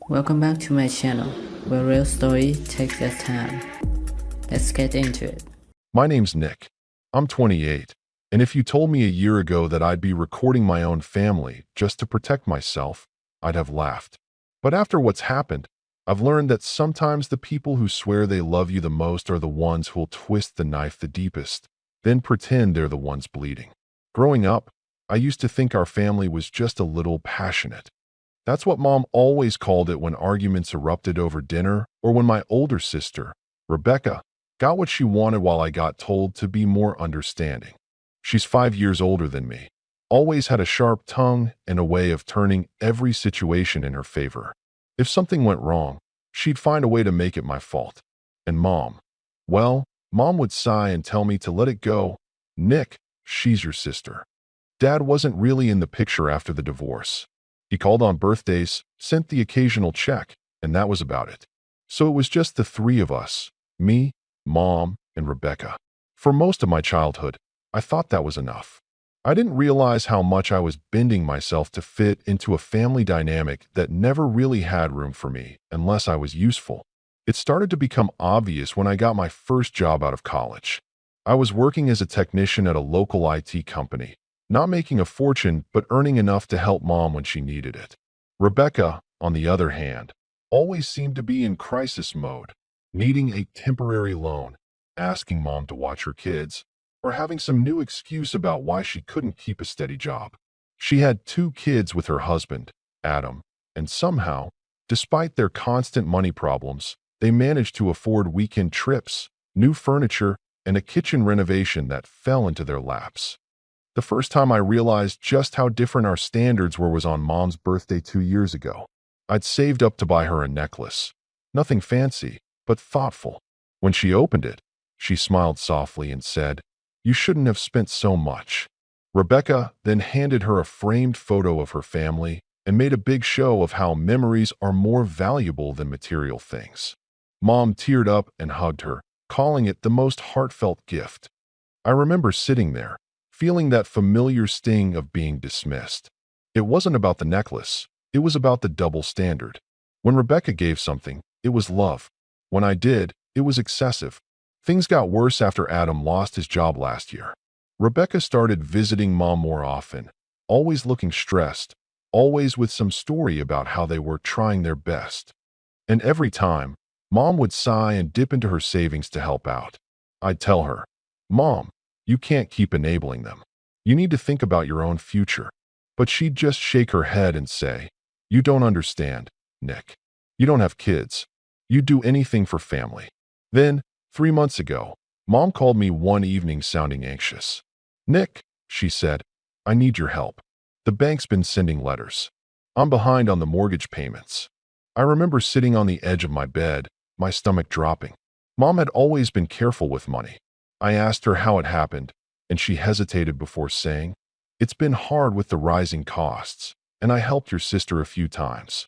Welcome back to my channel, where real story takes its time. Let's get into it. My name's Nick. I'm 28, and if you told me a year ago that I'd be recording my own family just to protect myself, I'd have laughed. But after what's happened, I've learned that sometimes the people who swear they love you the most are the ones who'll twist the knife the deepest, then pretend they're the ones bleeding. Growing up, I used to think our family was just a little passionate. That's what Mom always called it when arguments erupted over dinner or when my older sister, Rebecca, got what she wanted while I got told to be more understanding. She's 5 years older than me, always had a sharp tongue and a way of turning every situation in her favor. If something went wrong, she'd find a way to make it my fault. And Mom would sigh and tell me to let it go. Nick, she's your sister. Dad wasn't really in the picture after the divorce. He called on birthdays, sent the occasional check, and that was about it. So it was just the three of us, me, Mom, and Rebecca. For most of my childhood, I thought that was enough. I didn't realize how much I was bending myself to fit into a family dynamic that never really had room for me unless I was useful. It started to become obvious when I got my first job out of college. I was working as a technician at a local IT company, not making a fortune but earning enough to help Mom when she needed it. Rebecca, on the other hand, always seemed to be in crisis mode, needing a temporary loan, asking Mom to watch her kids, or having some new excuse about why she couldn't keep a steady job. She had 2 kids with her husband, Adam, and somehow, despite their constant money problems, they managed to afford weekend trips, new furniture, and a kitchen renovation that fell into their laps. The first time I realized just how different our standards were was on Mom's birthday 2 years ago. I'd saved up to buy her a necklace. Nothing fancy, but thoughtful. When she opened it, she smiled softly and said, "You shouldn't have spent so much." Rebecca then handed her a framed photo of her family and made a big show of how memories are more valuable than material things. Mom teared up and hugged her, calling it the most heartfelt gift. I remember sitting there, feeling that familiar sting of being dismissed. It wasn't about the necklace, it was about the double standard. When Rebecca gave something, it was love. When I did, it was excessive. Things got worse after Adam lost his job last year. Rebecca started visiting Mom more often, always looking stressed, always with some story about how they were trying their best. And every time, Mom would sigh and dip into her savings to help out. I'd tell her, "Mom, you can't keep enabling them. You need to think about your own future." But she'd just shake her head and say, "You don't understand, Nick. You don't have kids. You'd do anything for family." Then, 3 months ago, Mom called me one evening sounding anxious. "Nick," she said, "I need your help. The bank's been sending letters. I'm behind on the mortgage payments." I remember sitting on the edge of my bed, my stomach dropping. Mom had always been careful with money. I asked her how it happened, and she hesitated before saying, "It's been hard with the rising costs, and I helped your sister a few times."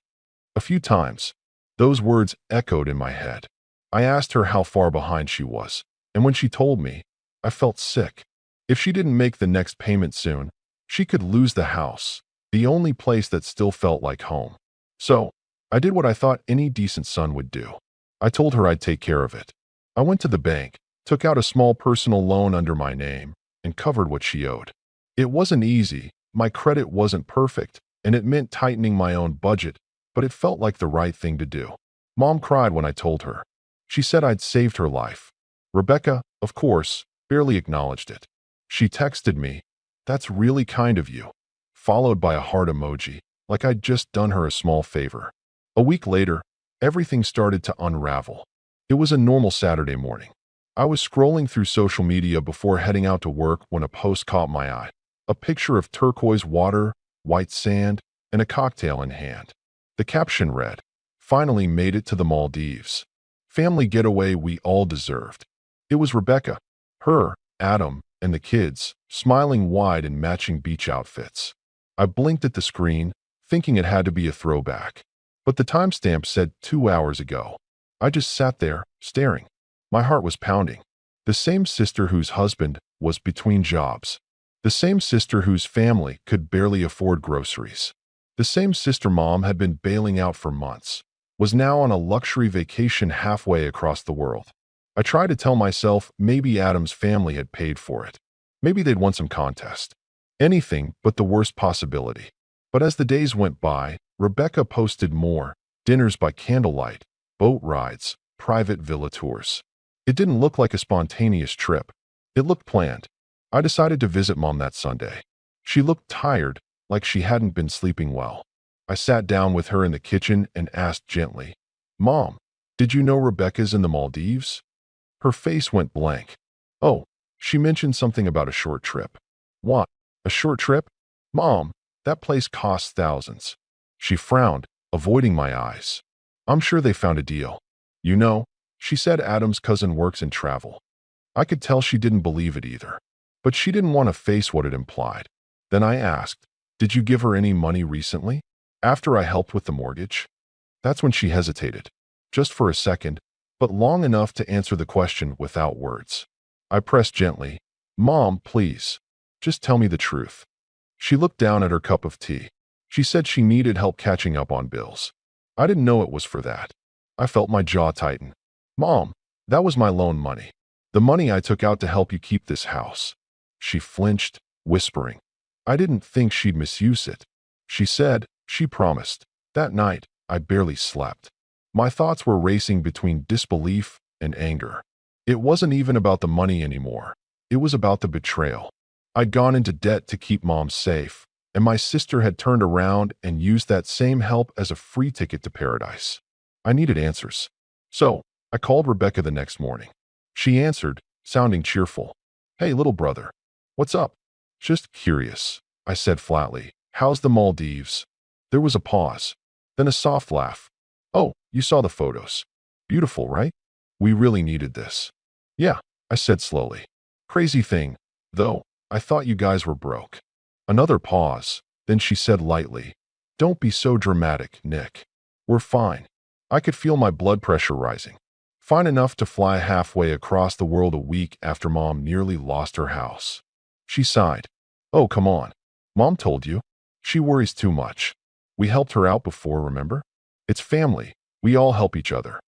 A few times. Those words echoed in my head. I asked her how far behind she was, and when she told me, I felt sick. If she didn't make the next payment soon, she could lose the house, the only place that still felt like home. So, I did what I thought any decent son would do. I told her I'd take care of it. I went to the bank, took out a small personal loan under my name, and covered what she owed. It wasn't easy, my credit wasn't perfect, and it meant tightening my own budget, but it felt like the right thing to do. Mom cried when I told her. She said I'd saved her life. Rebecca, of course, barely acknowledged it. She texted me, "That's really kind of you," followed by a heart emoji, like I'd just done her a small favor. A week later, everything started to unravel. It was a normal Saturday morning. I was scrolling through social media before heading out to work when a post caught my eye. A picture of turquoise water, white sand, and a cocktail in hand. The caption read, "Finally made it to the Maldives. Family getaway we all deserved." It was Rebecca, her, Adam, and the kids, smiling wide in matching beach outfits. I blinked at the screen, thinking it had to be a throwback. But the timestamp said 2 hours ago. I just sat there, staring. My heart was pounding. The same sister whose husband was between jobs. The same sister whose family could barely afford groceries. The same sister Mom had been bailing out for months, was now on a luxury vacation halfway across the world. I tried to tell myself maybe Adam's family had paid for it. Maybe they'd won some contest. Anything but the worst possibility. But as the days went by, Rebecca posted more: dinners by candlelight, boat rides, private villa tours. It didn't look like a spontaneous trip. It looked planned. I decided to visit Mom that Sunday. She looked tired, like she hadn't been sleeping well. I sat down with her in the kitchen and asked gently, "Mom, did you know Rebecca's in the Maldives?" Her face went blank. "Oh, she mentioned something about a short trip." "What? A short trip? Mom, that place costs thousands." She frowned, avoiding my eyes. "I'm sure they found a deal." "You know," she said, "Adam's cousin works in travel." I could tell she didn't believe it either. But she didn't want to face what it implied. Then I asked, "Did you give her any money recently? After I helped with the mortgage?" That's when she hesitated. Just for a second, but long enough to answer the question without words. I pressed gently, "Mom, please, just tell me the truth." She looked down at her cup of tea. She said she needed help catching up on bills. I didn't know it was for that. I felt my jaw tighten. "Mom, that was my loan money. The money I took out to help you keep this house." She flinched, whispering, "I didn't think she'd misuse it." She said, she promised. That night, I barely slept. My thoughts were racing between disbelief and anger. It wasn't even about the money anymore. It was about the betrayal. I'd gone into debt to keep Mom safe, and my sister had turned around and used that same help as a free ticket to paradise. I needed answers. So, I called Rebecca the next morning. She answered, sounding cheerful. "Hey, little brother. What's up?" "Just curious," I said flatly. "How's the Maldives?" There was a pause, then a soft laugh. "Oh, you saw the photos. Beautiful, right? We really needed this." "Yeah," I said slowly. "Crazy thing, though, I thought you guys were broke." Another pause, then she said lightly, "Don't be so dramatic, Nick. We're fine." I could feel my blood pressure rising. Fine enough to fly halfway across the world a week after Mom nearly lost her house. She sighed. "Oh, come on. Mom told you. She worries too much. We helped her out before, remember? It's family. We all help each other."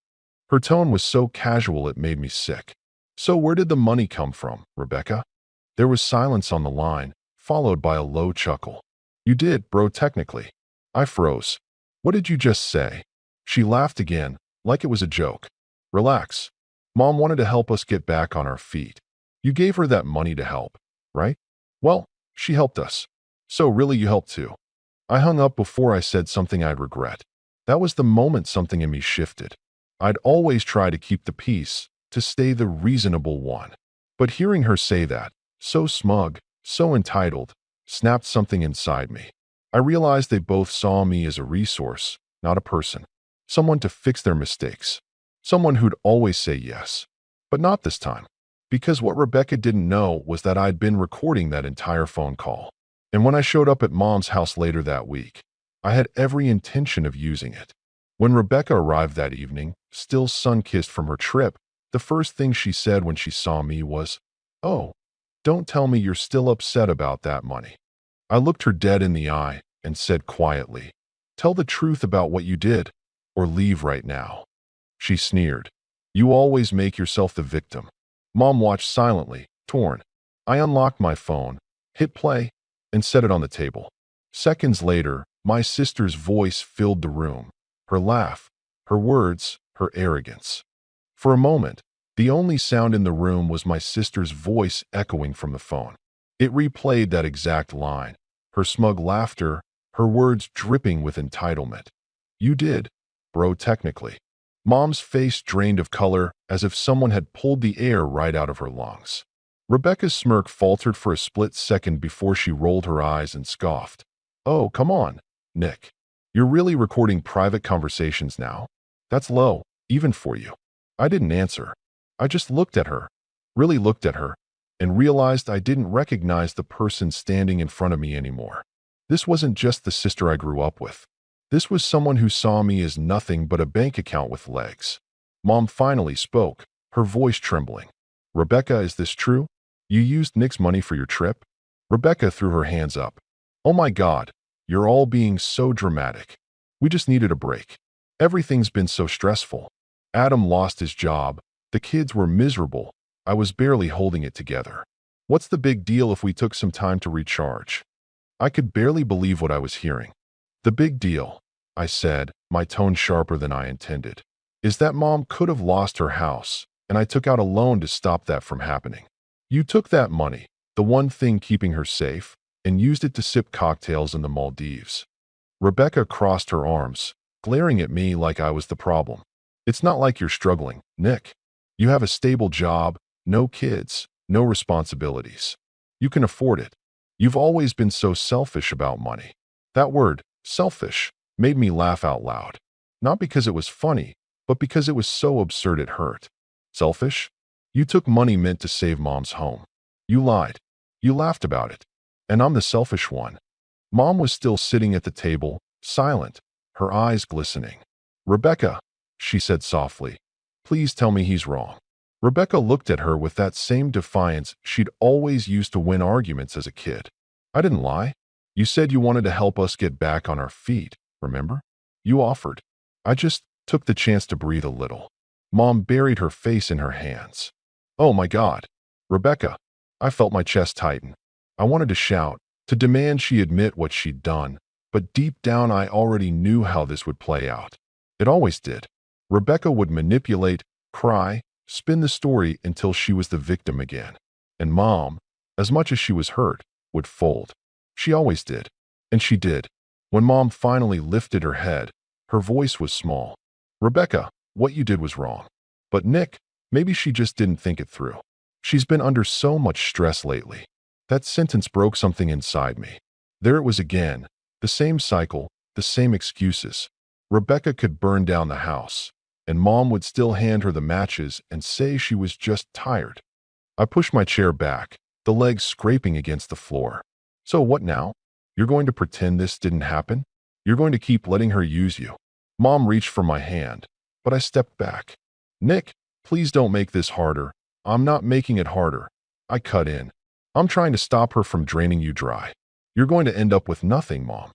Her tone was so casual it made me sick. "So where did the money come from, Rebecca?" There was silence on the line, followed by a low chuckle. "You did, bro, technically." I froze. "What did you just say?" She laughed again, like it was a joke. "Relax. Mom wanted to help us get back on our feet. You gave her that money to help, right? Well, she helped us. So really you helped too." I hung up before I said something I'd regret. That was the moment something in me shifted. I'd always try to keep the peace, to stay the reasonable one. But hearing her say that, so smug, so entitled, snapped something inside me. I realized they both saw me as a resource, not a person. Someone to fix their mistakes. Someone who'd always say yes. But not this time. Because what Rebecca didn't know was that I'd been recording that entire phone call. And when I showed up at Mom's house later that week, I had every intention of using it. When Rebecca arrived that evening, still sun-kissed from her trip, the first thing she said when she saw me was, "Oh, don't tell me you're still upset about that money." I looked her dead in the eye and said quietly, "Tell the truth about what you did, or leave right now." She sneered. "You always make yourself the victim." Mom watched silently, torn. I unlocked my phone, hit play, and set it on the table. Seconds later, my sister's voice filled the room. Her laugh, her words, her arrogance. For a moment, the only sound in the room was my sister's voice echoing from the phone. It replayed that exact line, her smug laughter, her words dripping with entitlement. "You did, bro, technically." Mom's face drained of color as if someone had pulled the air right out of her lungs. Rebecca's smirk faltered for a split second before she rolled her eyes and scoffed. "Oh, come on, Nick. You're really recording private conversations now? That's low, even for you." I didn't answer. I just looked at her, really looked at her, and realized I didn't recognize the person standing in front of me anymore. This wasn't just the sister I grew up with. This was someone who saw me as nothing but a bank account with legs. Mom finally spoke, her voice trembling. "Rebecca, is this true? You used Nick's money for your trip?" Rebecca threw her hands up. "Oh my God, you're all being so dramatic. We just needed a break." Everything's been so stressful. Adam lost his job. The kids were miserable. I was barely holding it together. What's the big deal if we took some time to recharge? I could barely believe what I was hearing. The big deal, I said, my tone sharper than I intended, is that Mom could have lost her house, and I took out a loan to stop that from happening. You took that money, the one thing keeping her safe, and used it to sip cocktails in the Maldives. Rebecca crossed her arms, glaring at me like I was the problem. It's not like you're struggling, Nick. You have a stable job, no kids, no responsibilities. You can afford it. You've always been so selfish about money. That word, selfish, made me laugh out loud. Not because it was funny, but because it was so absurd it hurt. Selfish? You took money meant to save Mom's home. You lied. You laughed about it. And I'm the selfish one. Mom was still sitting at the table, silent, her eyes glistening. Rebecca, she said softly, please tell me he's wrong. Rebecca looked at her with that same defiance she'd always used to win arguments as a kid. I didn't lie. You said you wanted to help us get back on our feet, remember? You offered. I just took the chance to breathe a little. Mom buried her face in her hands. Oh my God. Rebecca. I felt my chest tighten. I wanted to shout, to demand she admit what she'd done, but deep down I already knew how this would play out. It always did. Rebecca would manipulate, cry, spin the story until she was the victim again. And Mom, as much as she was hurt, would fold. She always did. And she did. When Mom finally lifted her head, her voice was small. Rebecca, what you did was wrong. But Nick, maybe she just didn't think it through. She's been under so much stress lately. That sentence broke something inside me. There it was again. The same cycle, the same excuses. Rebecca could burn down the house, and Mom would still hand her the matches and say she was just tired. I pushed my chair back, the legs scraping against the floor. So what now? You're going to pretend this didn't happen? You're going to keep letting her use you? Mom reached for my hand, but I stepped back. Nick, please don't make this harder. I'm not making it harder. I cut in. I'm trying to stop her from draining you dry. You're going to end up with nothing, Mom.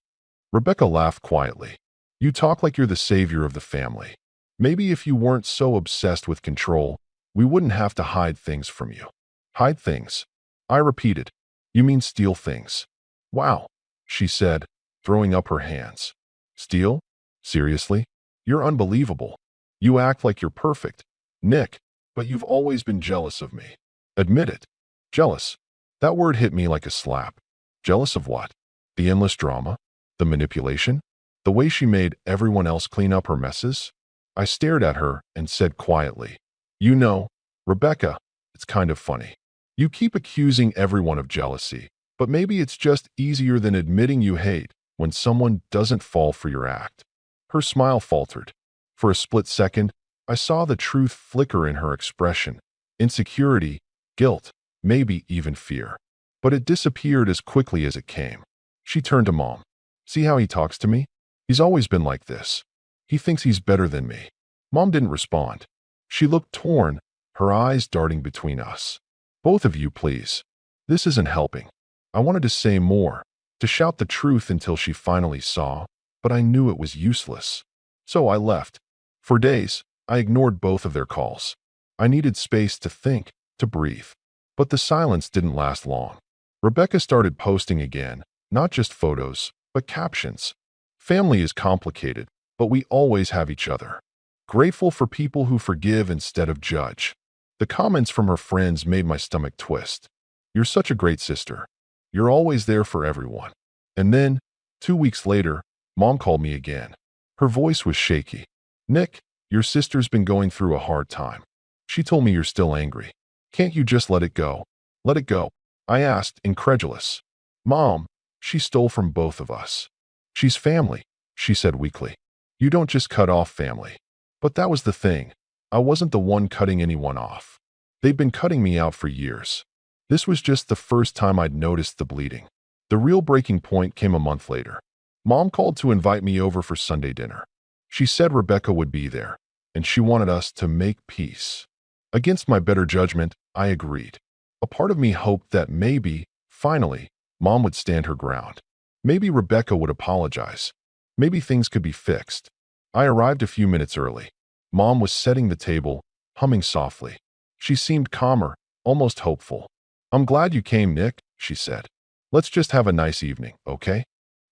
Rebecca laughed quietly. You talk like you're the savior of the family. Maybe if you weren't so obsessed with control, we wouldn't have to hide things from you. Hide things? I repeated. You mean steal things? Wow, she said, throwing up her hands. Steal? Seriously? You're unbelievable. You act like you're perfect. Nick, but you've always been jealous of me. Admit it. Jealous. That word hit me like a slap. Jealous of what? The endless drama? The manipulation? The way she made everyone else clean up her messes? I stared at her and said quietly, you know, Rebecca, it's kind of funny. You keep accusing everyone of jealousy, but maybe it's just easier than admitting you hate when someone doesn't fall for your act. Her smile faltered. For a split second, I saw the truth flicker in her expression. Insecurity, guilt, maybe even fear. But it disappeared as quickly as it came. She turned to Mom. See how he talks to me? He's always been like this. He thinks he's better than me. Mom didn't respond. She looked torn, her eyes darting between us. Both of you, please. This isn't helping. I wanted to say more, to shout the truth until she finally saw, but I knew it was useless. So I left. For days, I ignored both of their calls. I needed space to think, to breathe. But the silence didn't last long. Rebecca started posting again, not just photos, but captions. Family is complicated, but we always have each other. Grateful for people who forgive instead of judge. The comments from her friends made my stomach twist. You're such a great sister. You're always there for everyone. And then, 2 weeks later, Mom called me again. Her voice was shaky. Nick, your sister's been going through a hard time. She told me you're still angry. Can't you just let it go? Let it go. I asked, incredulous. Mom, she stole from both of us. She's family, she said weakly. You don't just cut off family. But that was the thing. I wasn't the one cutting anyone off. They'd been cutting me out for years. This was just the first time I'd noticed the bleeding. The real breaking point came a month later. Mom called to invite me over for Sunday dinner. She said Rebecca would be there, and she wanted us to make peace. Against my better judgment, I agreed. A part of me hoped that maybe, finally, Mom would stand her ground. Maybe Rebecca would apologize. Maybe things could be fixed. I arrived a few minutes early. Mom was setting the table, humming softly. She seemed calmer, almost hopeful. "I'm glad you came, Nick," she said. "Let's just have a nice evening, okay?"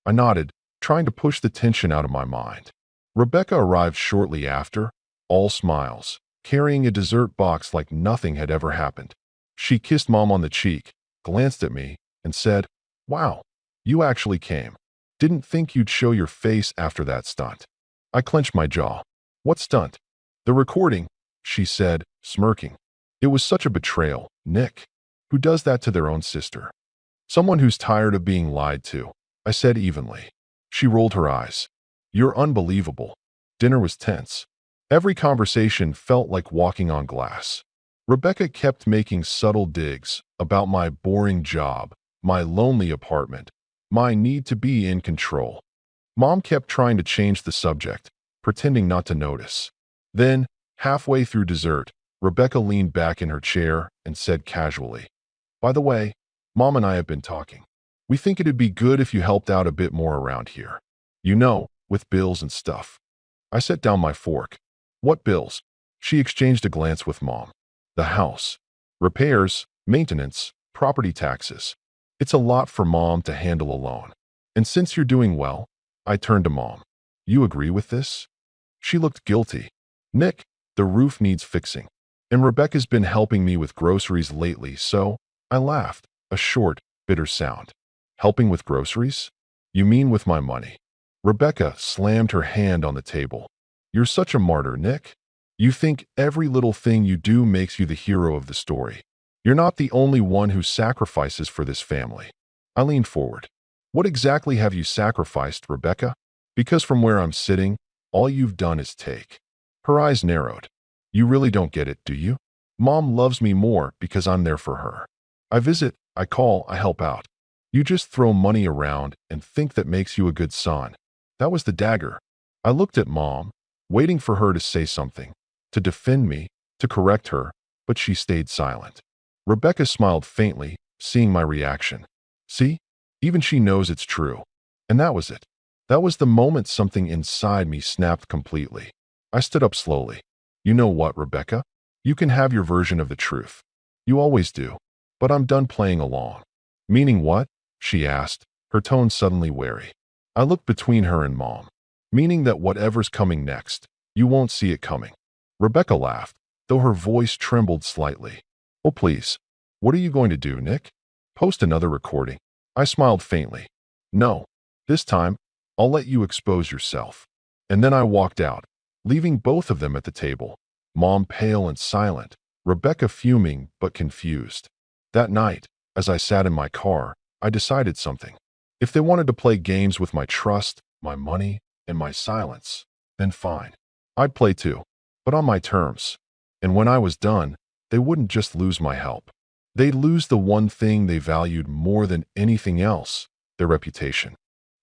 I nodded, trying to push the tension out of my mind. Rebecca arrived shortly after, all smiles, carrying a dessert box like nothing had ever happened. She kissed Mom on the cheek, glanced at me, and said, "Wow, you actually came. Didn't think you'd show your face after that stunt." I clenched my jaw. "What stunt?" "The recording," she said, smirking. "It was such a betrayal, Nick. Who does that to their own sister?" "Someone who's tired of being lied to," I said evenly. She rolled her eyes. "You're unbelievable." Dinner was tense. Every conversation felt like walking on glass. Rebecca kept making subtle digs about my boring job, my lonely apartment, my need to be in control. Mom kept trying to change the subject, pretending not to notice. Then, halfway through dessert, Rebecca leaned back in her chair and said casually, "By the way, Mom and I have been talking. We think it'd be good if you helped out a bit more around here. You know, with bills and stuff." I set down my fork. "What bills?" She exchanged a glance with Mom. "The house. Repairs, maintenance, property taxes. It's a lot for Mom to handle alone. And since you're doing well," I turned to Mom. "You agree with this?" She looked guilty. "Nick, the roof needs fixing. And Rebecca's been helping me with groceries lately, so..." I laughed, a short, bitter sound. "Helping with groceries? You mean with my money?" Rebecca slammed her hand on the table. "You're such a martyr, Nick. You think every little thing you do makes you the hero of the story. You're not the only one who sacrifices for this family." I leaned forward. "What exactly have you sacrificed, Rebecca? Because from where I'm sitting, all you've done is take." Her eyes narrowed. "You really don't get it, do you? Mom loves me more because I'm there for her. I visit, I call, I help out. You just throw money around and think that makes you a good son." That was the dagger. I looked at Mom, waiting for her to say something, to defend me, to correct her, but she stayed silent. Rebecca smiled faintly, seeing my reaction. "See? Even she knows it's true." And that was it. That was the moment something inside me snapped completely. I stood up slowly. "You know what, Rebecca? You can have your version of the truth. You always do. But I'm done playing along." "Meaning what?" she asked, her tone suddenly wary. I looked between her and Mom. "Meaning that whatever's coming next, you won't see it coming." Rebecca laughed, though her voice trembled slightly. "Oh, please. What are you going to do, Nick? Post another recording?" I smiled faintly. "No. This time, I'll let you expose yourself." And then I walked out, leaving both of them at the table, Mom pale and silent, Rebecca fuming but confused. That night, as I sat in my car, I decided something. If they wanted to play games with my trust, my money, and my silence, then fine. I'd play too, but on my terms. And when I was done, they wouldn't just lose my help. They'd lose the one thing they valued more than anything else, their reputation.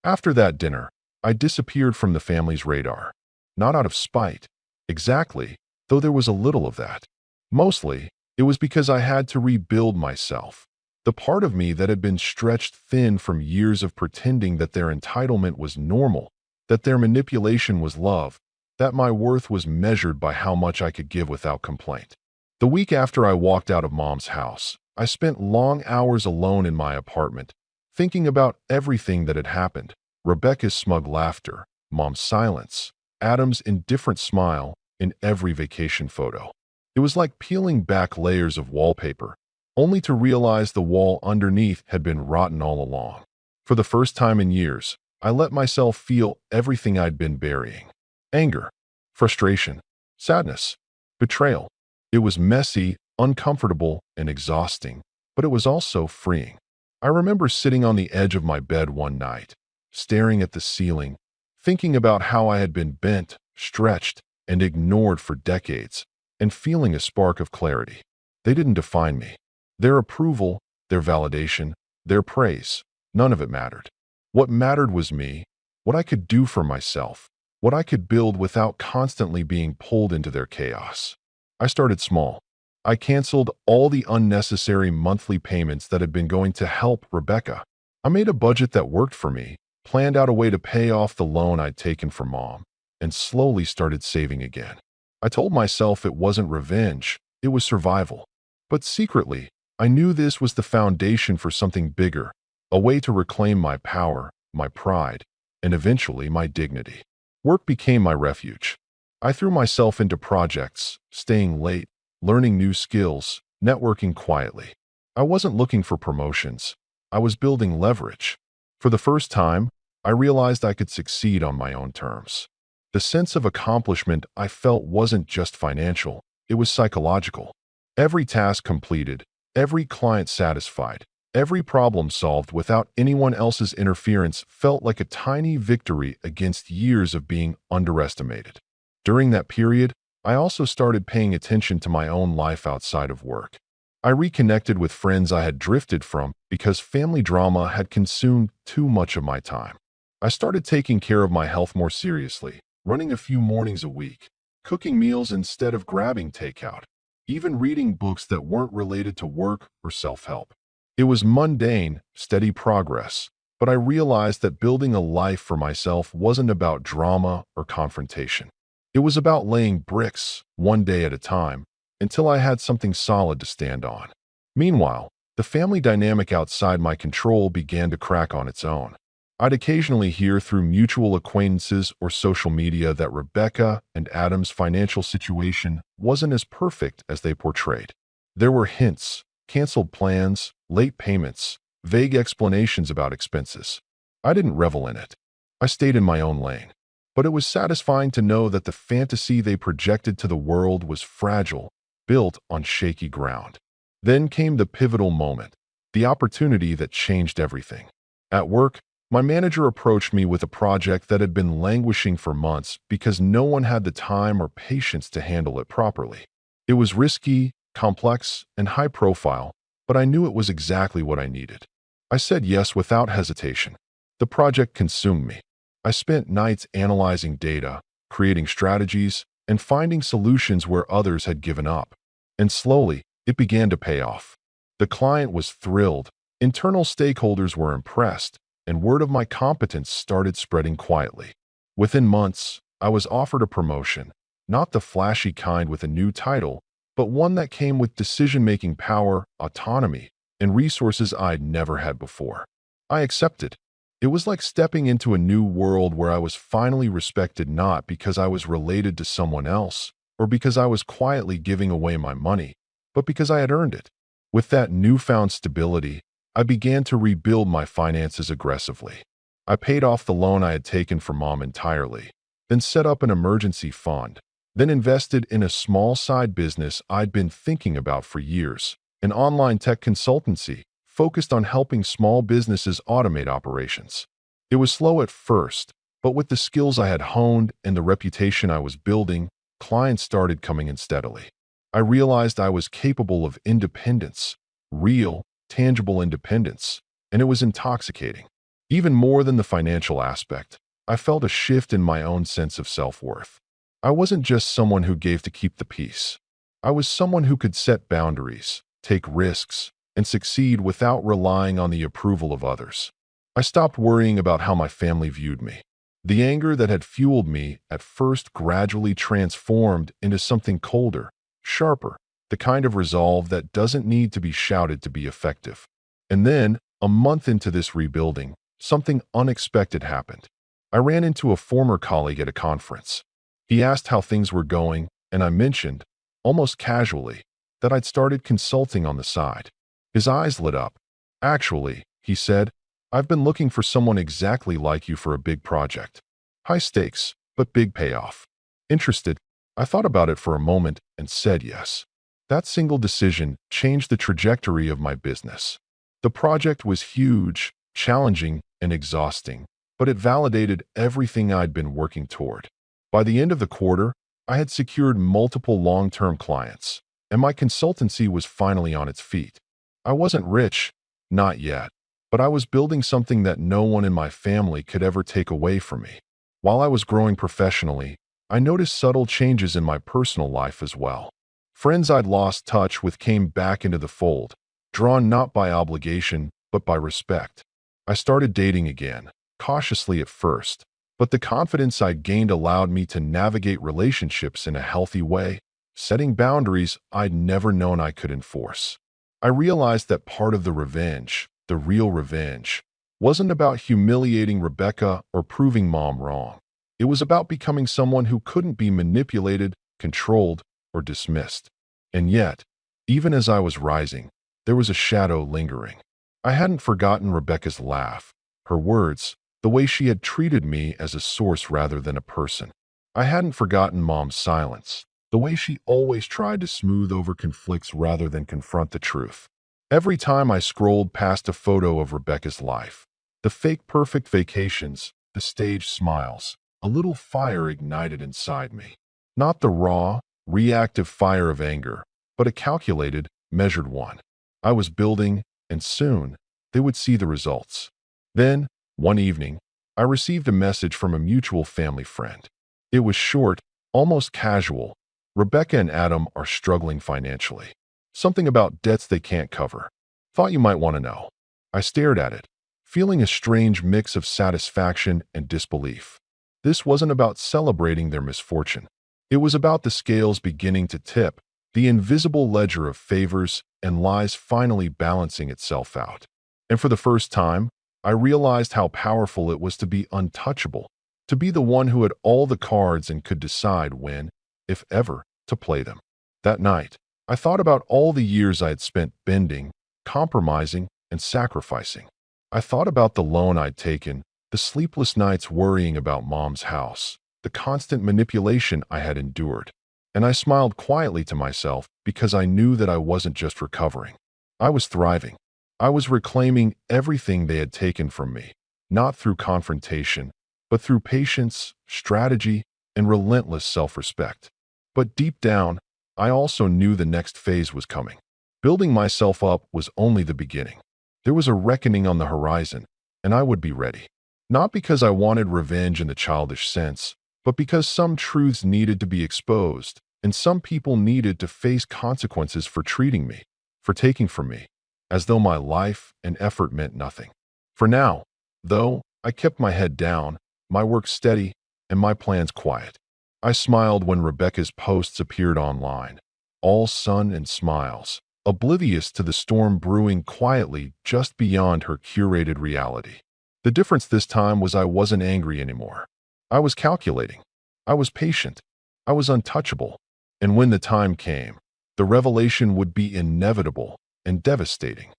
After that dinner, I disappeared from the family's radar. Not out of spite, exactly, though there was a little of that. Mostly, it was because I had to rebuild myself. The part of me that had been stretched thin from years of pretending that their entitlement was normal, that their manipulation was love, that my worth was measured by how much I could give without complaint. The week after I walked out of Mom's house, I spent long hours alone in my apartment, thinking about everything that had happened. Rebecca's smug laughter, Mom's silence, Adam's indifferent smile in every vacation photo. It was like peeling back layers of wallpaper, only to realize the wall underneath had been rotten all along. For the first time in years, I let myself feel everything I'd been burying. Anger, frustration, sadness, betrayal. It was messy, uncomfortable, and exhausting, but it was also freeing. I remember sitting on the edge of my bed one night, staring at the ceiling, thinking about how I had been bent, stretched, and ignored for decades, and feeling a spark of clarity. They didn't define me. Their approval, their validation, their praise, none of it mattered. What mattered was me, what I could do for myself, what I could build without constantly being pulled into their chaos. I started small. I canceled all the unnecessary monthly payments that had been going to help Rebecca. I made a budget that worked for me, planned out a way to pay off the loan I'd taken from Mom, and slowly started saving again. I told myself it wasn't revenge, it was survival. But secretly, I knew this was the foundation for something bigger, a way to reclaim my power, my pride, and eventually my dignity. Work became my refuge. I threw myself into projects, staying late, learning new skills, networking quietly. I wasn't looking for promotions. I was building leverage. For the first time, I realized I could succeed on my own terms. The sense of accomplishment I felt wasn't just financial, it was psychological. Every task completed, every client satisfied, every problem solved without anyone else's interference felt like a tiny victory against years of being underestimated. During that period, I also started paying attention to my own life outside of work. I reconnected with friends I had drifted from because family drama had consumed too much of my time. I started taking care of my health more seriously, running a few mornings a week, cooking meals instead of grabbing takeout, even reading books that weren't related to work or self-help. It was mundane, steady progress, but I realized that building a life for myself wasn't about drama or confrontation. It was about laying bricks, one day at a time, until I had something solid to stand on. Meanwhile, the family dynamic outside my control began to crack on its own. I'd occasionally hear through mutual acquaintances or social media that Rebecca and Adam's financial situation wasn't as perfect as they portrayed. There were hints, canceled plans, late payments, vague explanations about expenses. I didn't revel in it. I stayed in my own lane. But it was satisfying to know that the fantasy they projected to the world was fragile, built on shaky ground. Then came the pivotal moment, the opportunity that changed everything. At work, my manager approached me with a project that had been languishing for months because no one had the time or patience to handle it properly. It was risky, complex, and high profile, but I knew it was exactly what I needed. I said yes without hesitation. The project consumed me. I spent nights analyzing data, creating strategies, and finding solutions where others had given up. And slowly, it began to pay off. The client was thrilled, internal stakeholders were impressed, and word of my competence started spreading quietly. Within months, I was offered a promotion, not the flashy kind with a new title, but one that came with decision-making power, autonomy, and resources I'd never had before. I accepted. It was like stepping into a new world where I was finally respected not because I was related to someone else or because I was quietly giving away my money, but because I had earned it. With that newfound stability, I began to rebuild my finances aggressively. I paid off the loan I had taken from Mom entirely, then set up an emergency fund, then invested in a small side business I'd been thinking about for years, an online tech consultancy focused on helping small businesses automate operations. It was slow at first, but with the skills I had honed and the reputation I was building, clients started coming in steadily. I realized I was capable of independence, real, tangible independence, and it was intoxicating. Even more than the financial aspect, I felt a shift in my own sense of self-worth. I wasn't just someone who gave to keep the peace. I was someone who could set boundaries, take risks, and succeed without relying on the approval of others. I stopped worrying about how my family viewed me. The anger that had fueled me at first gradually transformed into something colder, sharper, the kind of resolve that doesn't need to be shouted to be effective. And then, a month into this rebuilding, something unexpected happened. I ran into a former colleague at a conference. He asked how things were going, and I mentioned, almost casually, that I'd started consulting on the side. His eyes lit up. "Actually," he said, "I've been looking for someone exactly like you for a big project. High stakes, but big payoff." Interested, I thought about it for a moment and said yes. That single decision changed the trajectory of my business. The project was huge, challenging, and exhausting, but it validated everything I'd been working toward. By the end of the quarter, I had secured multiple long-term clients, and my consultancy was finally on its feet. I wasn't rich, not yet, but I was building something that no one in my family could ever take away from me. While I was growing professionally, I noticed subtle changes in my personal life as well. Friends I'd lost touch with came back into the fold, drawn not by obligation, but by respect. I started dating again, cautiously at first, But the confidence I'd gained allowed me to navigate relationships in a healthy way, setting boundaries I'd never known I could enforce. I realized that part of the revenge, the real revenge, wasn't about humiliating Rebecca or proving Mom wrong. It was about becoming someone who couldn't be manipulated, controlled, or dismissed. And yet, even as I was rising, there was a shadow lingering. I hadn't forgotten Rebecca's laugh, her words, the way she had treated me as a source rather than a person. I hadn't forgotten Mom's silence, the way she always tried to smooth over conflicts rather than confront the truth. Every time I scrolled past a photo of Rebecca's life, the fake perfect vacations, the staged smiles, a little fire ignited inside me. Not the raw, reactive fire of anger, but a calculated, measured one. I was building, and soon, they would see the results. Then, one evening, I received a message from a mutual family friend. It was short, almost casual. Rebecca and Adam are struggling financially. Something about debts they can't cover. Thought you might want to know. I stared at it, feeling a strange mix of satisfaction and disbelief. This wasn't about celebrating their misfortune. It was about the scales beginning to tip, the invisible ledger of favors and lies finally balancing itself out. And for the first time, I realized how powerful it was to be untouchable, to be the one who had all the cards and could decide when, if ever, to play them. That night, I thought about all the years I had spent bending, compromising, and sacrificing. I thought about the loan I'd taken, the sleepless nights worrying about Mom's house, the constant manipulation I had endured. And I smiled quietly to myself because I knew that I wasn't just recovering. I was thriving. I was reclaiming everything they had taken from me, not through confrontation, but through patience, strategy, and relentless self-respect. But deep down, I also knew the next phase was coming. Building myself up was only the beginning. There was a reckoning on the horizon, and I would be ready. Not because I wanted revenge in the childish sense, but because some truths needed to be exposed, and some people needed to face consequences for treating me, for taking from me, as though my life and effort meant nothing. For now, though, I kept my head down, my work steady, and my plans quiet. I smiled when Rebecca's posts appeared online, all sun and smiles, oblivious to the storm brewing quietly just beyond her curated reality. The difference this time was I wasn't angry anymore. I was calculating. I was patient. I was untouchable. And when the time came, the revelation would be inevitable and devastating.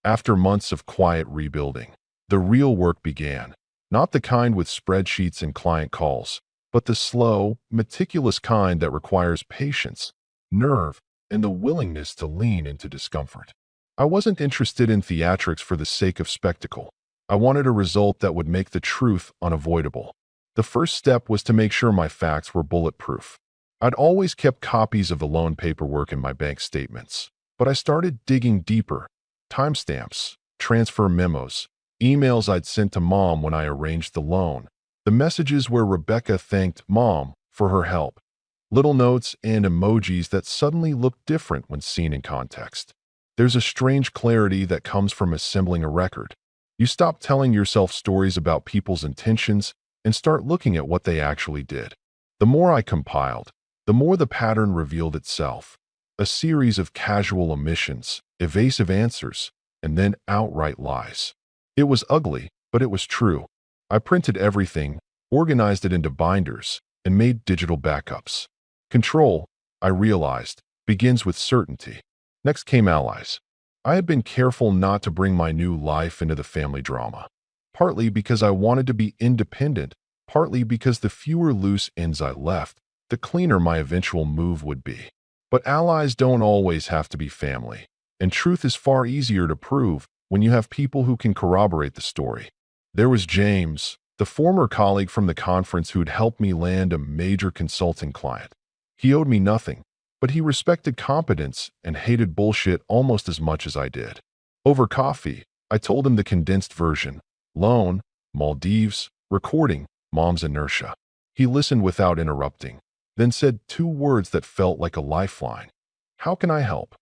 After months of quiet rebuilding, the real work began, not the kind with spreadsheets and client calls, but the slow, meticulous kind that requires patience, nerve, and the willingness to lean into discomfort. I wasn't interested in theatrics for the sake of spectacle. I wanted a result that would make the truth unavoidable. The first step was to make sure my facts were bulletproof. I'd always kept copies of the loan paperwork in my bank statements, but I started digging deeper. Timestamps, transfer memos, emails I'd sent to Mom when I arranged the loan, the messages where Rebecca thanked Mom for her help, little notes and emojis that suddenly looked different when seen in context. There's a strange clarity that comes from assembling a record. You stop telling yourself stories about people's intentions and start looking at what they actually did. The more I compiled, the more the pattern revealed itself. A series of casual omissions, evasive answers, and then outright lies. It was ugly, but it was true. I printed everything, organized it into binders, and made digital backups. Control, I realized, begins with certainty. Next came allies. I had been careful not to bring my new life into the family drama. Partly because I wanted to be independent, partly because the fewer loose ends I left, the cleaner my eventual move would be. But allies don't always have to be family, and truth is far easier to prove when you have people who can corroborate the story. There was James, the former colleague from the conference who'd helped me land a major consulting client. He owed me nothing, but he respected competence and hated bullshit almost as much as I did. Over coffee, I told him the condensed version: loan, Maldives, recording, Mom's inertia. He listened without interrupting, then said two words that felt like a lifeline. How can I help?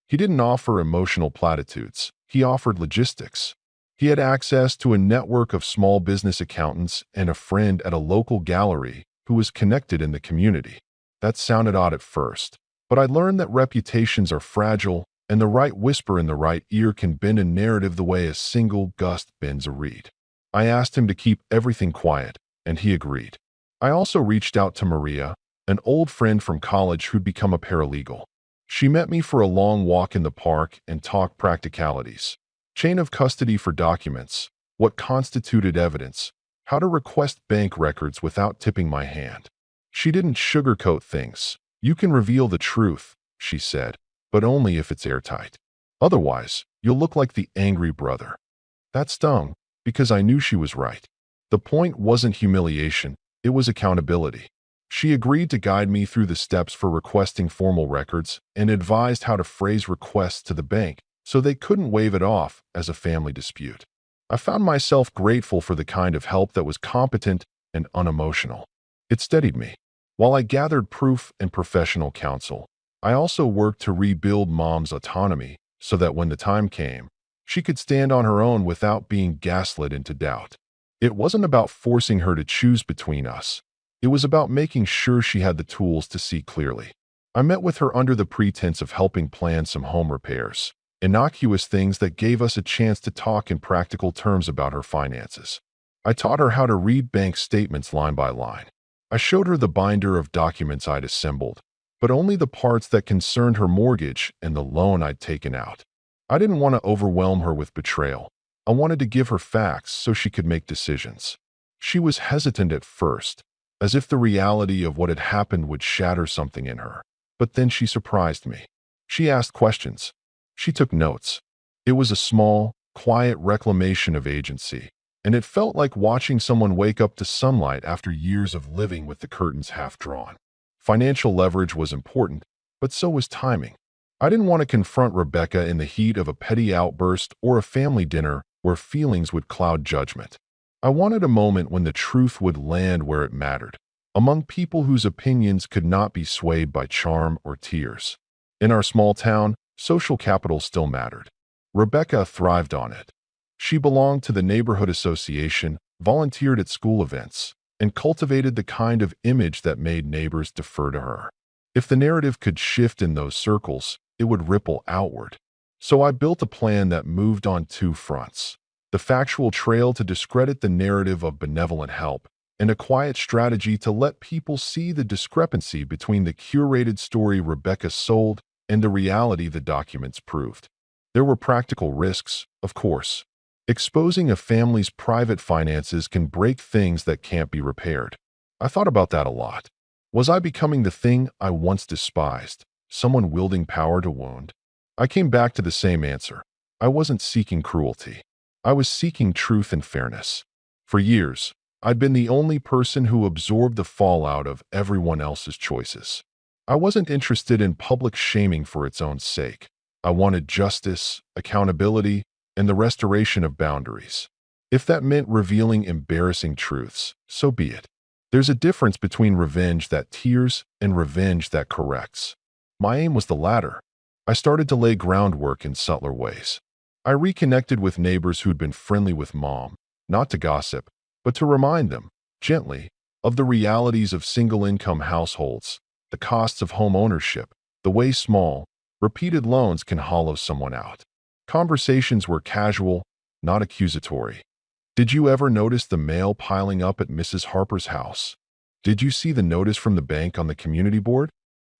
He didn't offer emotional platitudes. He offered logistics. He had access to a network of small business accountants and a friend at a local gallery who was connected in the community. That sounded odd at first, but I learned that reputations are fragile, and the right whisper in the right ear can bend a narrative the way a single gust bends a reed. I asked him to keep everything quiet, and he agreed. I also reached out to Maria, an old friend from college who'd become a paralegal. She met me for a long walk in the park and talked practicalities. Chain of custody for documents, what constituted evidence, how to request bank records without tipping my hand. She didn't sugarcoat things. You can reveal the truth, she said, but only if it's airtight. Otherwise, you'll look like the angry brother. That stung, because I knew she was right. The point wasn't humiliation, it was accountability. She agreed to guide me through the steps for requesting formal records and advised how to phrase requests to the bank so they couldn't wave it off as a family dispute. I found myself grateful for the kind of help that was competent and unemotional. It steadied me. While I gathered proof and professional counsel, I also worked to rebuild Mom's autonomy so that when the time came, she could stand on her own without being gaslit into doubt. It wasn't about forcing her to choose between us. It was about making sure she had the tools to see clearly. I met with her under the pretense of helping plan some home repairs, innocuous things that gave us a chance to talk in practical terms about her finances. I taught her how to read bank statements line by line. I showed her the binder of documents I'd assembled, but only the parts that concerned her mortgage and the loan I'd taken out. I didn't want to overwhelm her with betrayal. I wanted to give her facts so she could make decisions. She was hesitant at first, as if the reality of what had happened would shatter something in her. But then she surprised me. She asked questions. She took notes. It was a small, quiet reclamation of agency, and it felt like watching someone wake up to sunlight after years of living with the curtains half drawn. Financial leverage was important, but so was timing. I didn't want to confront Rebecca in the heat of a petty outburst or a family dinner where feelings would cloud judgment. I wanted a moment when the truth would land where it mattered, among people whose opinions could not be swayed by charm or tears. In our small town, social capital still mattered. Rebecca thrived on it. She belonged to the neighborhood association, volunteered at school events, and cultivated the kind of image that made neighbors defer to her. If the narrative could shift in those circles, it would ripple outward. So I built a plan that moved on two fronts: the factual trail to discredit the narrative of benevolent help, and a quiet strategy to let people see the discrepancy between the curated story Rebecca sold and the reality the documents proved. There were practical risks, of course. Exposing a family's private finances can break things that can't be repaired. I thought about that a lot. Was I becoming the thing I once despised, someone wielding power to wound? I came back to the same answer. I wasn't seeking cruelty. I was seeking truth and fairness. For years, I'd been the only person who absorbed the fallout of everyone else's choices. I wasn't interested in public shaming for its own sake. I wanted justice, accountability, and the restoration of boundaries. If that meant revealing embarrassing truths, so be it. There's a difference between revenge that tears and revenge that corrects. My aim was the latter. I started to lay groundwork in subtler ways. I reconnected with neighbors who'd been friendly with Mom, not to gossip, but to remind them, gently, of the realities of single-income households, the costs of home ownership, the way small, repeated loans can hollow someone out. Conversations were casual, not accusatory. Did you ever notice the mail piling up at Mrs. Harper's house? Did you see the notice from the bank on the community board?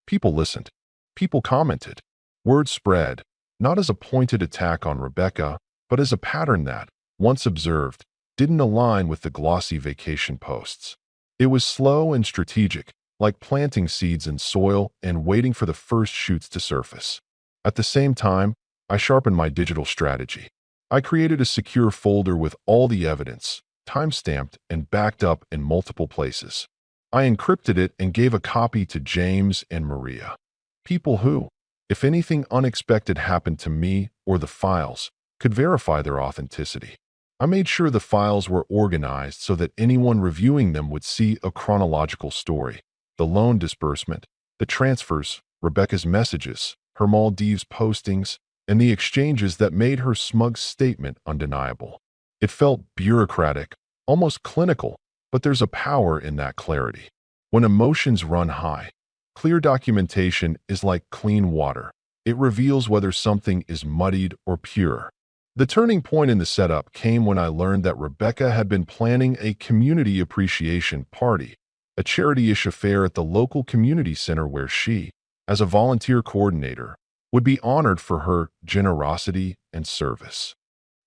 People listened. People commented. Word spread, not as a pointed attack on Rebecca, but as a pattern that, once observed, didn't align with the glossy vacation posts. It was slow and strategic, like planting seeds in soil and waiting for the first shoots to surface. At the same time, I sharpened my digital strategy. I created a secure folder with all the evidence, time-stamped and backed up in multiple places. I encrypted it and gave a copy to James and Maria. People who, if anything unexpected happened to me or the files, could verify their authenticity. I made sure the files were organized so that anyone reviewing them would see a chronological story: the loan disbursement, the transfers, Rebecca's messages, her Maldives postings, and the exchanges that made her smug statement undeniable. It felt bureaucratic, almost clinical, but there's a power in that clarity. When emotions run high, clear documentation is like clean water. It reveals whether something is muddied or pure. The turning point in the setup came when I learned that Rebecca had been planning a community appreciation party, a charity-ish affair at the local community center where she, as a volunteer coordinator, would be honored for her generosity and service.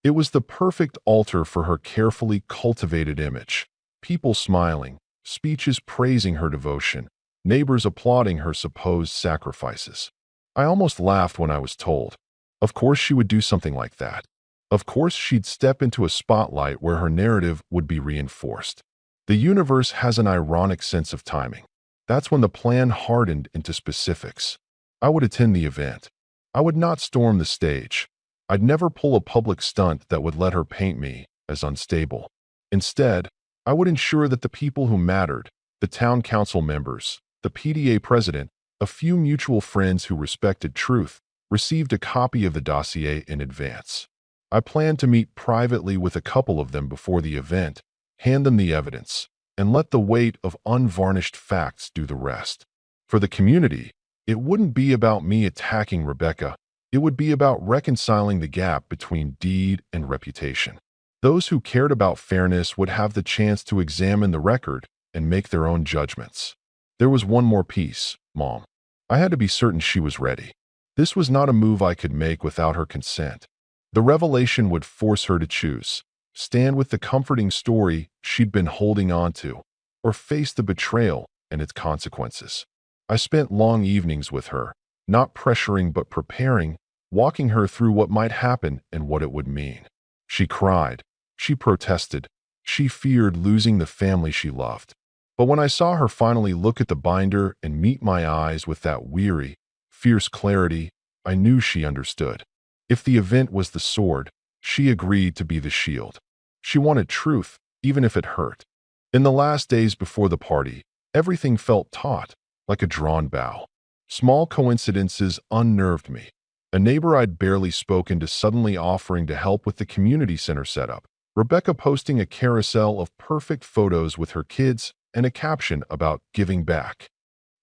It was the perfect altar for her carefully cultivated image. People smiling, speeches praising her devotion, neighbors applauding her supposed sacrifices. I almost laughed when I was told, of course she would do something like that. Of course she'd step into a spotlight where her narrative would be reinforced. The universe has an ironic sense of timing. That's when the plan hardened into specifics. I would attend the event. I would not storm the stage. I'd never pull a public stunt that would let her paint me as unstable. Instead, I would ensure that the people who mattered, the town council members, the PDA president, a few mutual friends who respected truth, received a copy of the dossier in advance. I planned to meet privately with a couple of them before the event, hand them the evidence, and let the weight of unvarnished facts do the rest. For the community, it wouldn't be about me attacking Rebecca. It would be about reconciling the gap between deed and reputation. Those who cared about fairness would have the chance to examine the record and make their own judgments. There was one more piece, Mom. I had to be certain she was ready. This was not a move I could make without her consent. The revelation would force her to choose, stand with the comforting story she'd been holding on to, or face the betrayal and its consequences. I spent long evenings with her, not pressuring but preparing, walking her through what might happen and what it would mean. She cried. She protested. She feared losing the family she loved. But when I saw her finally look at the binder and meet my eyes with that weary, fierce clarity, I knew she understood. If the event was the sword, she agreed to be the shield. She wanted truth, even if it hurt. In the last days before the party, everything felt taut, like a drawn bow. Small coincidences unnerved me. A neighbor I'd barely spoken to suddenly offering to help with the community center setup. Rebecca posting a carousel of perfect photos with her kids and a caption about giving back.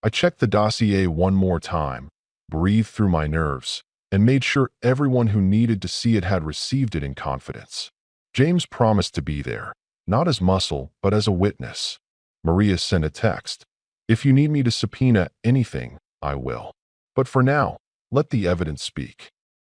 I checked the dossier one more time, breathed through my nerves, and made sure everyone who needed to see it had received it in confidence. James promised to be there, not as muscle, but as a witness. Maria sent a text. If you need me to subpoena anything, I will. But for now, let the evidence speak.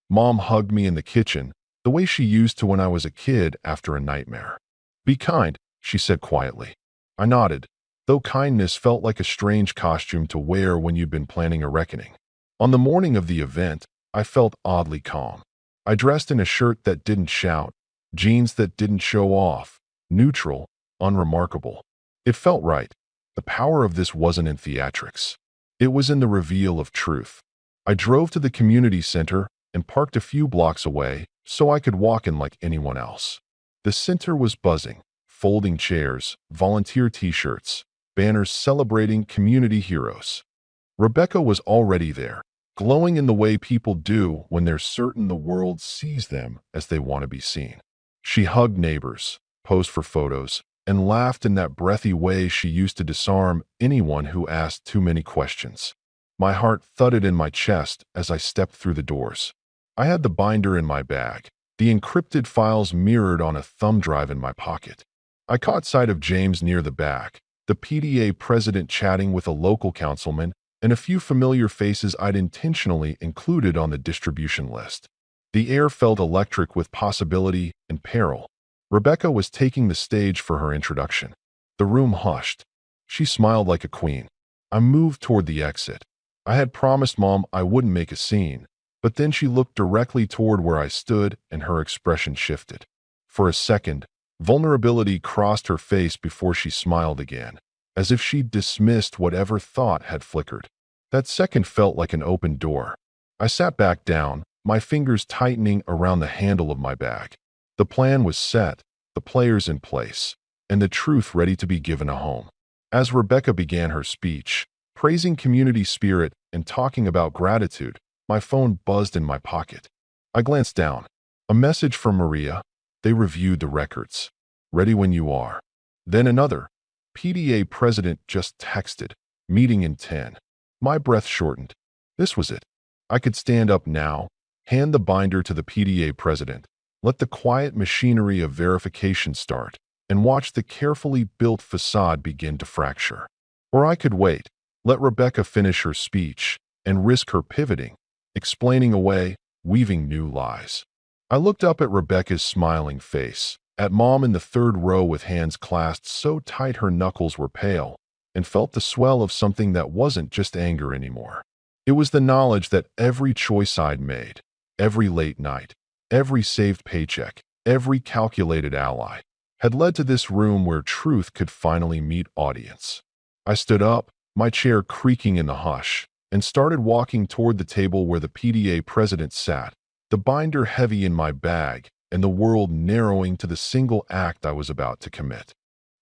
Mom hugged me in the kitchen, the way she used to when I was a kid after a nightmare. Be kind, she said quietly. I nodded, though kindness felt like a strange costume to wear when you'd been planning a reckoning. On the morning of the event, I felt oddly calm. I dressed in a shirt that didn't shout, jeans that didn't show off, neutral, unremarkable. It felt right. The power of this wasn't in theatrics. It was in the reveal of truth. I drove to the community center and parked a few blocks away so I could walk in like anyone else. The center was buzzing, folding chairs, volunteer t-shirts, banners celebrating community heroes. Rebecca was already there, glowing in the way people do when they're certain the world sees them as they want to be seen. She hugged neighbors, posed for photos, and laughed in that breathy way she used to disarm anyone who asked too many questions. My heart thudded in my chest as I stepped through the doors. I had the binder in my bag, the encrypted files mirrored on a thumb drive in my pocket. I caught sight of James near the back, the PDA president chatting with a local councilman, and a few familiar faces I'd intentionally included on the distribution list. The air felt electric with possibility and peril. Rebecca was taking the stage for her introduction. The room hushed. She smiled like a queen. I moved toward the exit. I had promised Mom I wouldn't make a scene, but then she looked directly toward where I stood and her expression shifted. For a second, vulnerability crossed her face before she smiled again, as if she'd dismissed whatever thought had flickered. That second felt like an open door. I sat back down, my fingers tightening around the handle of my bag. The plan was set, the players in place, and the truth ready to be given a home. As Rebecca began her speech, praising community spirit and talking about gratitude, my phone buzzed in my pocket. I glanced down. A message from Maria. They reviewed the records. Ready when you are. Then another. PDA president just texted. Meeting in 10. My breath shortened. This was it. I could stand up now, hand the binder to the PDA president, let the quiet machinery of verification start, and watch the carefully built facade begin to fracture. Or I could wait, let Rebecca finish her speech, and risk her pivoting, explaining away, weaving new lies. I looked up at Rebecca's smiling face, at Mom in the third row with hands clasped so tight her knuckles were pale, and felt the swell of something that wasn't just anger anymore. It was the knowledge that every choice I'd made, every late night, every saved paycheck, every calculated ally, had led to this room where truth could finally meet audience. I stood up, my chair creaking in the hush, and started walking toward the table where the PDA president sat, the binder heavy in my bag, and the world narrowing to the single act I was about to commit.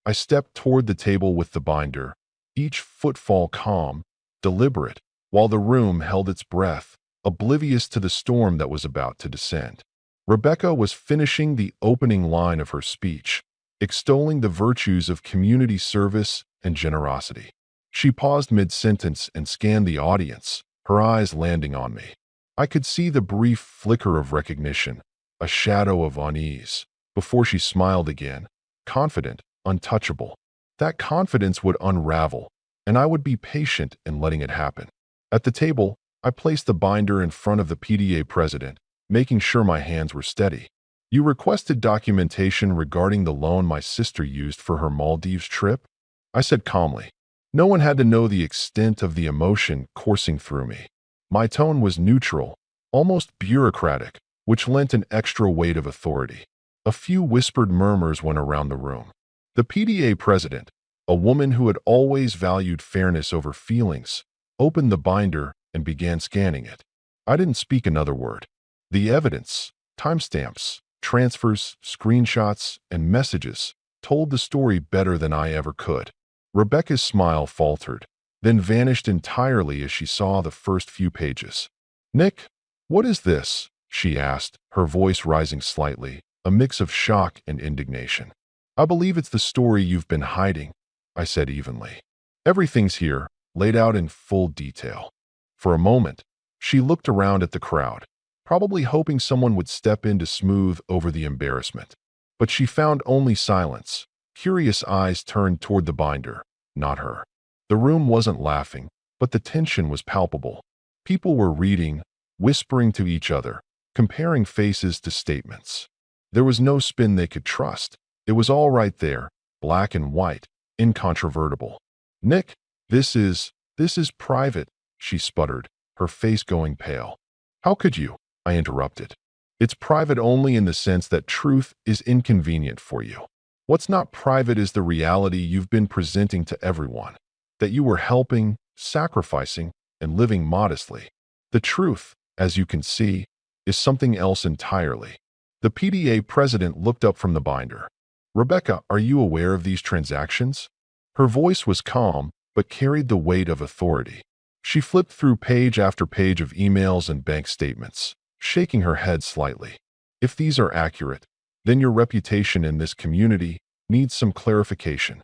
I stepped toward the table with the binder, each footfall calm, deliberate, while the room held its breath, oblivious to the storm that was about to descend. Rebecca was finishing the opening line of her speech, extolling the virtues of community service and generosity. She paused mid-sentence and scanned the audience, her eyes landing on me. I could see the brief flicker of recognition, a shadow of unease, before she smiled again, confident, untouchable. That confidence would unravel, and I would be patient in letting it happen. At the table, I placed the binder in front of the PDA president, making sure my hands were steady. You requested documentation regarding the loan my sister used for her Maldives trip? I said calmly. No one had to know the extent of the emotion coursing through me. My tone was neutral, almost bureaucratic, which lent an extra weight of authority. A few whispered murmurs went around the room. The PDA president, a woman who had always valued fairness over feelings, opened the binder and began scanning it. I didn't speak another word. The evidence, timestamps, transfers, screenshots, and messages told the story better than I ever could. Rebecca's smile faltered, then vanished entirely as she saw the first few pages. "Nick, what is this?" she asked, her voice rising slightly, a mix of shock and indignation. "I believe it's the story you've been hiding," I said evenly. "Everything's here, laid out in full detail." For a moment, she looked around at the crowd, probably hoping someone would step in to smooth over the embarrassment. But she found only silence. Curious eyes turned toward the binder, not her. The room wasn't laughing, but the tension was palpable. People were reading, whispering to each other, comparing faces to statements. There was no spin they could trust. It was all right there, black and white, incontrovertible. "Nick, this is private," she sputtered, her face going pale. "How could you?" I interrupted. "It's private only in the sense that truth is inconvenient for you. What's not private is the reality you've been presenting to everyone, that you were helping, sacrificing, and living modestly. The truth, as you can see, is something else entirely." The PDA president looked up from the binder. "Rebecca, are you aware of these transactions?" Her voice was calm, but carried the weight of authority. She flipped through page after page of emails and bank statements, shaking her head slightly. "If these are accurate, then your reputation in this community needs some clarification."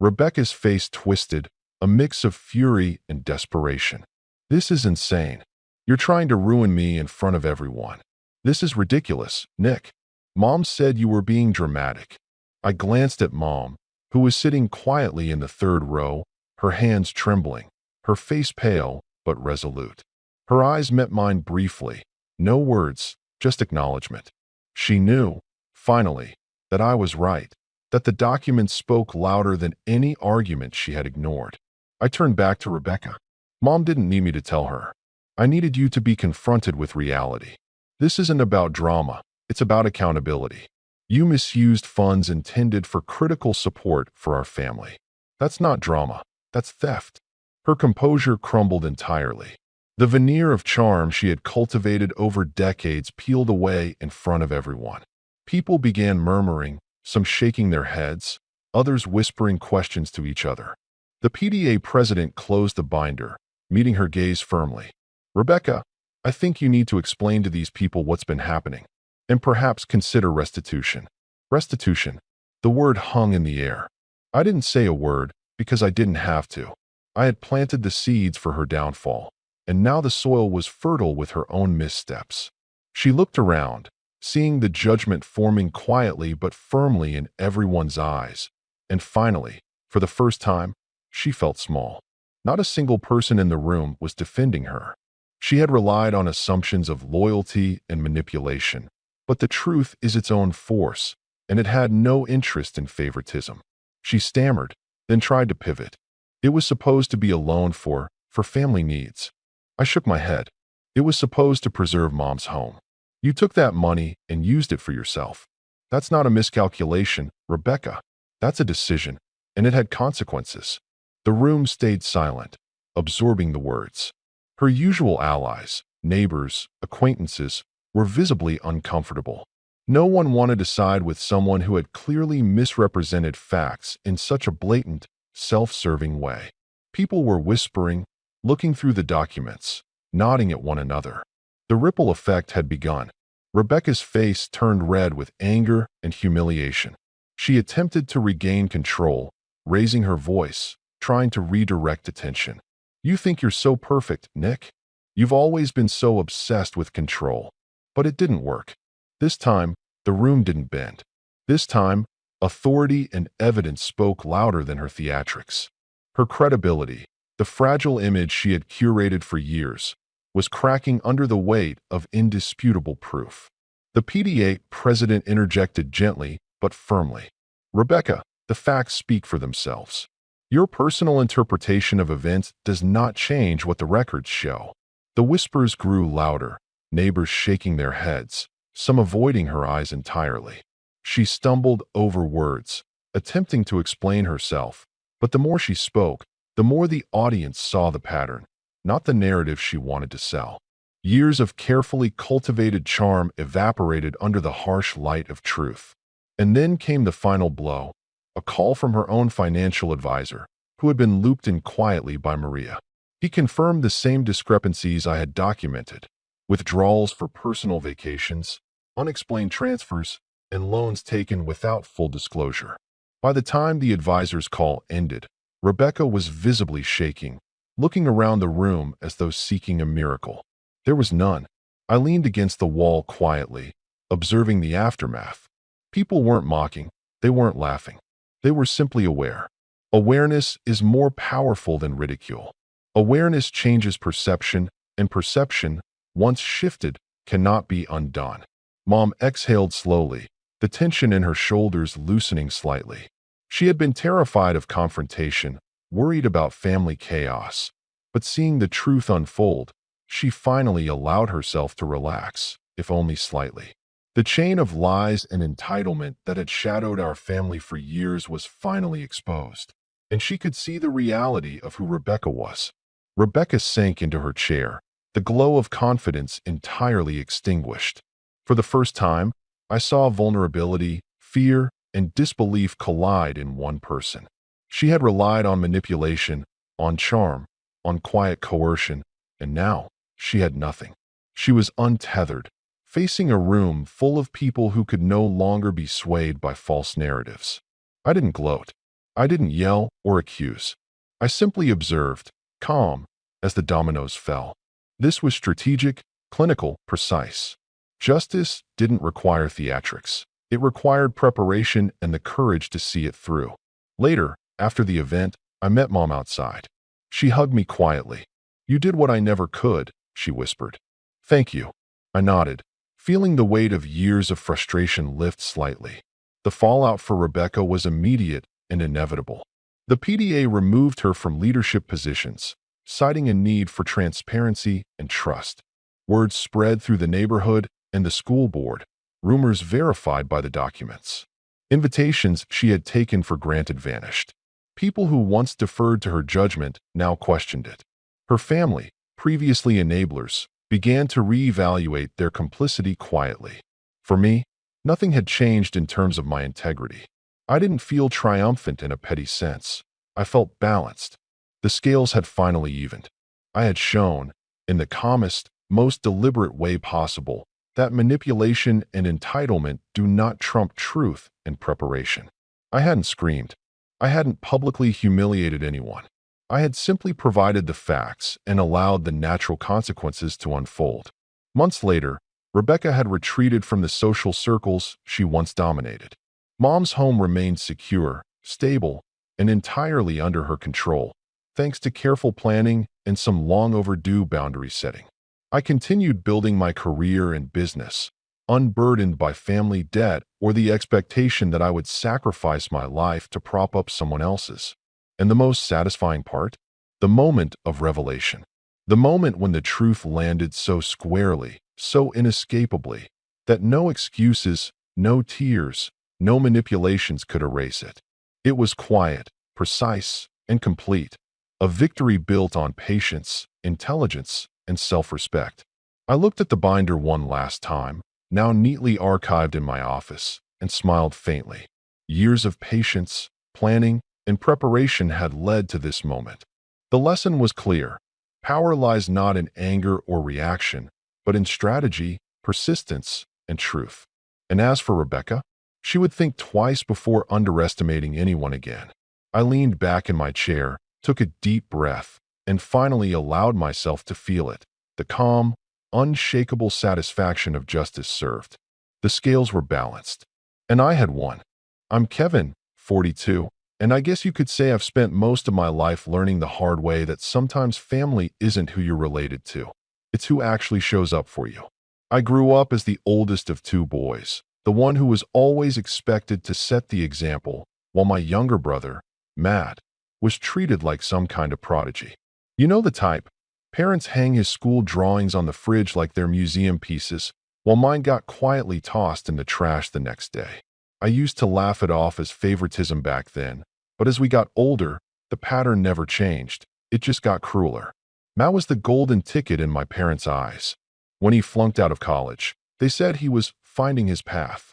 Rebecca's face twisted, a mix of fury and desperation. "This is insane. You're trying to ruin me in front of everyone. This is ridiculous, Nick. Mom said you were being dramatic." I glanced at Mom, who was sitting quietly in the third row, her hands trembling, her face pale but resolute. Her eyes met mine briefly, no words, just acknowledgement. She knew, finally, that I was right, that the document spoke louder than any argument she had ignored. I turned back to Rebecca. "Mom didn't need me to tell her. I needed you to be confronted with reality. This isn't about drama, it's about accountability. You misused funds intended for critical support for our family. That's not drama, that's theft." Her composure crumbled entirely. The veneer of charm she had cultivated over decades peeled away in front of everyone. People began murmuring, some shaking their heads, others whispering questions to each other. The PDA president closed the binder, meeting her gaze firmly. "Rebecca, I think you need to explain to these people what's been happening. and perhaps consider restitution. Restitution. The word hung in the air. I didn't say a word because I didn't have to. I had planted the seeds for her downfall, and now the soil was fertile with her own missteps. She looked around, seeing the judgment forming quietly but firmly in everyone's eyes. And finally, for the first time, she felt small. Not a single person in the room was defending her. She had relied on assumptions of loyalty and manipulation, but the truth is its own force, and it had no interest in favoritism. She stammered, then tried to pivot. It was supposed to be a loan for family needs. I shook my head. It was supposed to preserve Mom's home. You took that money and used it for yourself. That's not a miscalculation, Rebecca. That's a decision, and it had consequences. The room stayed silent, absorbing the words. Her usual allies, neighbors, acquaintances, were visibly uncomfortable. No one wanted to side with someone who had clearly misrepresented facts in such a blatant, self-serving way. People were whispering, looking through the documents, nodding at one another. The ripple effect had begun. Rebecca's face turned red with anger and humiliation. She attempted to regain control, raising her voice, trying to redirect attention. You think you're so perfect, Nick. You've always been so obsessed with control. But it didn't work. This time, the room didn't bend. This time, authority and evidence spoke louder than her theatrics. Her credibility, the fragile image she had curated for years, was cracking under the weight of indisputable proof. The PDA president interjected gently but firmly. Rebecca, the facts speak for themselves. Your personal interpretation of events does not change what the records show. The whispers grew louder, neighbors shaking their heads, some avoiding her eyes entirely. She stumbled over words, attempting to explain herself, but the more she spoke, the more the audience saw the pattern, not the narrative she wanted to sell. Years of carefully cultivated charm evaporated under the harsh light of truth. And then came the final blow, a call from her own financial advisor, who had been looped in quietly by Maria. He confirmed the same discrepancies I had documented: withdrawals for personal vacations, unexplained transfers, and loans taken without full disclosure. By the time the advisor's call ended, Rebecca was visibly shaking, looking around the room as though seeking a miracle. There was none. I leaned against the wall quietly, observing the aftermath. People weren't mocking. They weren't laughing. They were simply aware. Awareness is more powerful than ridicule. Awareness changes perception, and perception, once shifted, cannot be undone. Mom exhaled slowly, the tension in her shoulders loosening slightly. She had been terrified of confrontation, worried about family chaos. But seeing the truth unfold, she finally allowed herself to relax, if only slightly. The chain of lies and entitlement that had shadowed our family for years was finally exposed, and she could see the reality of who Rebecca was. Rebecca sank into her chair, the glow of confidence entirely extinguished. For the first time, I saw vulnerability, fear, and disbelief collide in one person. She had relied on manipulation, on charm, on quiet coercion, and now she had nothing. She was untethered, facing a room full of people who could no longer be swayed by false narratives. I didn't gloat. I didn't yell or accuse. I simply observed, calm, as the dominoes fell. This was strategic, clinical, precise. Justice didn't require theatrics. It required preparation and the courage to see it through. Later, after the event, I met Mom outside. She hugged me quietly. "You did what I never could," she whispered. "Thank you." I nodded, feeling the weight of years of frustration lift slightly. The fallout for Rebecca was immediate and inevitable. The PDA removed her from leadership positions, citing a need for transparency and trust. Word spread through the neighborhood and the school board, rumors verified by the documents. Invitations she had taken for granted vanished. People who once deferred to her judgment now questioned it. Her family, previously enablers, began to reevaluate their complicity quietly. For me, nothing had changed in terms of my integrity. I didn't feel triumphant in a petty sense. I felt balanced. The scales had finally evened. I had shown, in the calmest, most deliberate way possible, that manipulation and entitlement do not trump truth and preparation. I hadn't screamed. I hadn't publicly humiliated anyone. I had simply provided the facts and allowed the natural consequences to unfold. Months later, Rebecca had retreated from the social circles she once dominated. Mom's home remained secure, stable, and entirely under her control, thanks to careful planning and some long overdue boundary setting. I continued building my career and business, unburdened by family debt or the expectation that I would sacrifice my life to prop up someone else's. And the most satisfying part? The moment of revelation. The moment when the truth landed so squarely, so inescapably, that no excuses, no tears, no manipulations could erase it. It was quiet, precise, and complete. A victory built on patience, intelligence, and self-respect. I looked at the binder one last time, now neatly archived in my office, and smiled faintly. Years of patience, planning, and preparation had led to this moment. The lesson was clear. Power lies not in anger or reaction, but in strategy, persistence, and truth. And as for Rebecca, she would think twice before underestimating anyone again. I leaned back in my chair, took a deep breath, and finally allowed myself to feel it, the calm, unshakable satisfaction of justice served. The scales were balanced, and I had won. I'm Kevin, 42, and I guess you could say I've spent most of my life learning the hard way that sometimes family isn't who you're related to. It's who actually shows up for you. I grew up as the oldest of two boys, the one who was always expected to set the example, while my younger brother, Matt, was treated like some kind of prodigy. You know the type. Parents hang his school drawings on the fridge like they're museum pieces, while mine got quietly tossed in the trash the next day. I used to laugh it off as favoritism back then, but as we got older, the pattern never changed. It just got crueler. Matt was the golden ticket in my parents' eyes. When he flunked out of college, they said he was finding his path.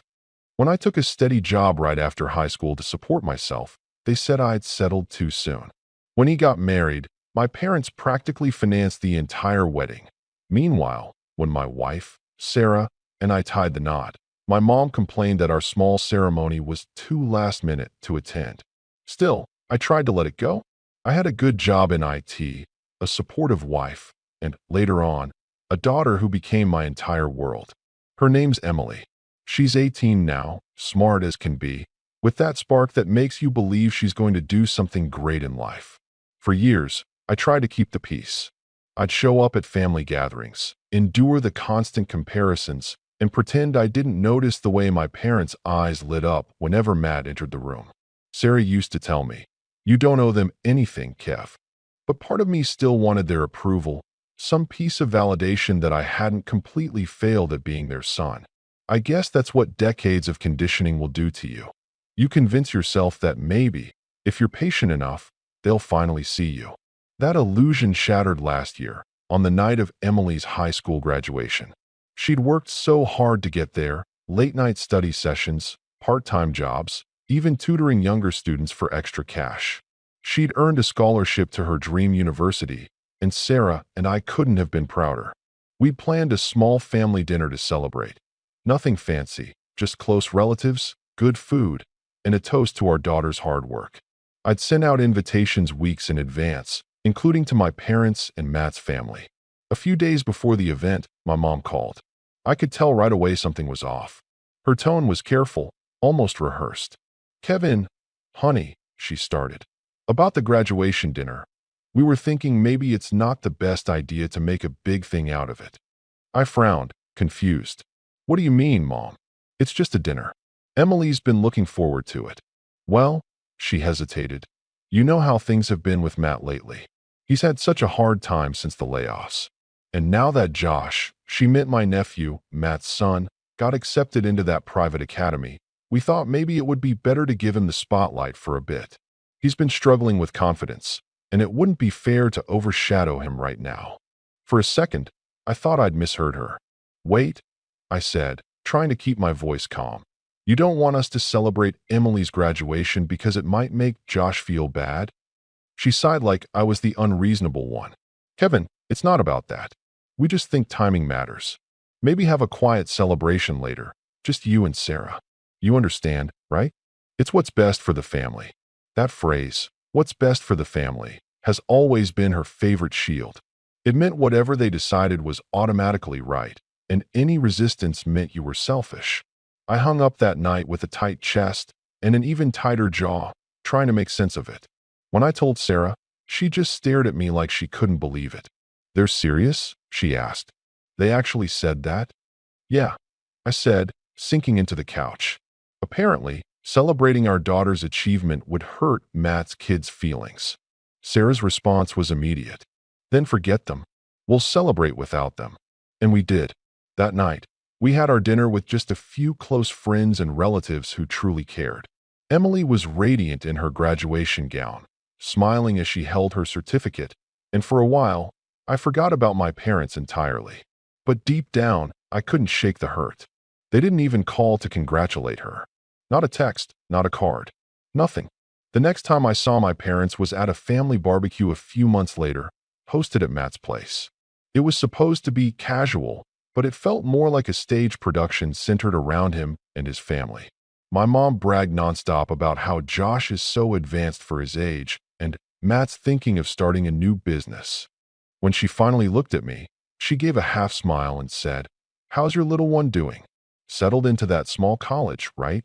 When I took a steady job right after high school to support myself, they said I'd settled too soon. When he got married, my parents practically financed the entire wedding. Meanwhile, when my wife, Sarah, and I tied the knot, my mom complained that our small ceremony was too last minute to attend. Still, I tried to let it go. I had a good job in IT, a supportive wife, and, later on, a daughter who became my entire world. Her name's Emily. She's 18 now, smart as can be, with that spark that makes you believe she's going to do something great in life. For years, I tried to keep the peace. I'd show up at family gatherings, endure the constant comparisons, and pretend I didn't notice the way my parents' eyes lit up whenever Matt entered the room. Sarah used to tell me, "You don't owe them anything, Kev." But part of me still wanted their approval, some piece of validation that I hadn't completely failed at being their son. I guess that's what decades of conditioning will do to you. You convince yourself that maybe, if you're patient enough, they'll finally see you. That illusion shattered last year, on the night of Emily's high school graduation. She'd worked so hard to get there, late-night study sessions, part-time jobs, even tutoring younger students for extra cash. She'd earned a scholarship to her dream university, and Sarah and I couldn't have been prouder. We'd planned a small family dinner to celebrate. Nothing fancy, just close relatives, good food, and a toast to our daughter's hard work. I'd sent out invitations weeks in advance, including to my parents and Matt's family. A few days before the event, my mom called. I could tell right away something was off. Her tone was careful, almost rehearsed. "Kevin, honey," she started. "About the graduation dinner. We were thinking maybe it's not the best idea to make a big thing out of it." I frowned, confused. "What do you mean, Mom? It's just a dinner. Emily's been looking forward to it." "Well," she hesitated, "you know how things have been with Matt lately. He's had such a hard time since the layoffs. And now that Josh," she meant my nephew, Matt's son, "got accepted into that private academy, we thought maybe it would be better to give him the spotlight for a bit. He's been struggling with confidence, and it wouldn't be fair to overshadow him right now." For a second, I thought I'd misheard her. "Wait," I said, trying to keep my voice calm. "You don't want us to celebrate Emily's graduation because it might make Josh feel bad?" She sighed like I was the unreasonable one. "Kevin, it's not about that. We just think timing matters. Maybe have a quiet celebration later, just you and Sarah. You understand, right? It's what's best for the family. That phrase, what's best for the family, has always been her favorite shield. It meant whatever they decided was automatically right, and any resistance meant you were selfish. I hung up that night with a tight chest and an even tighter jaw, trying to make sense of it. When I told Sarah, she just stared at me like she couldn't believe it. "They're serious?" she asked. "They actually said that?" "Yeah," I said, sinking into the couch. Apparently, celebrating our daughter's achievement would hurt Matt's kids' feelings. Sarah's response was immediate. "Then forget them. We'll celebrate without them." And we did. That night, we had our dinner with just a few close friends and relatives who truly cared. Emily was radiant in her graduation gown, smiling as she held her certificate, and for a while, I forgot about my parents entirely. But deep down, I couldn't shake the hurt. They didn't even call to congratulate her. Not a text, not a card. Nothing. The next time I saw my parents was at a family barbecue a few months later, hosted at Matt's place. It was supposed to be casual, but it felt more like a stage production centered around him and his family. My mom bragged nonstop about how Josh is so advanced for his age, and Matt's thinking of starting a new business. When she finally looked at me, she gave a half smile and said, "How's your little one doing? Settled into that small college, right?"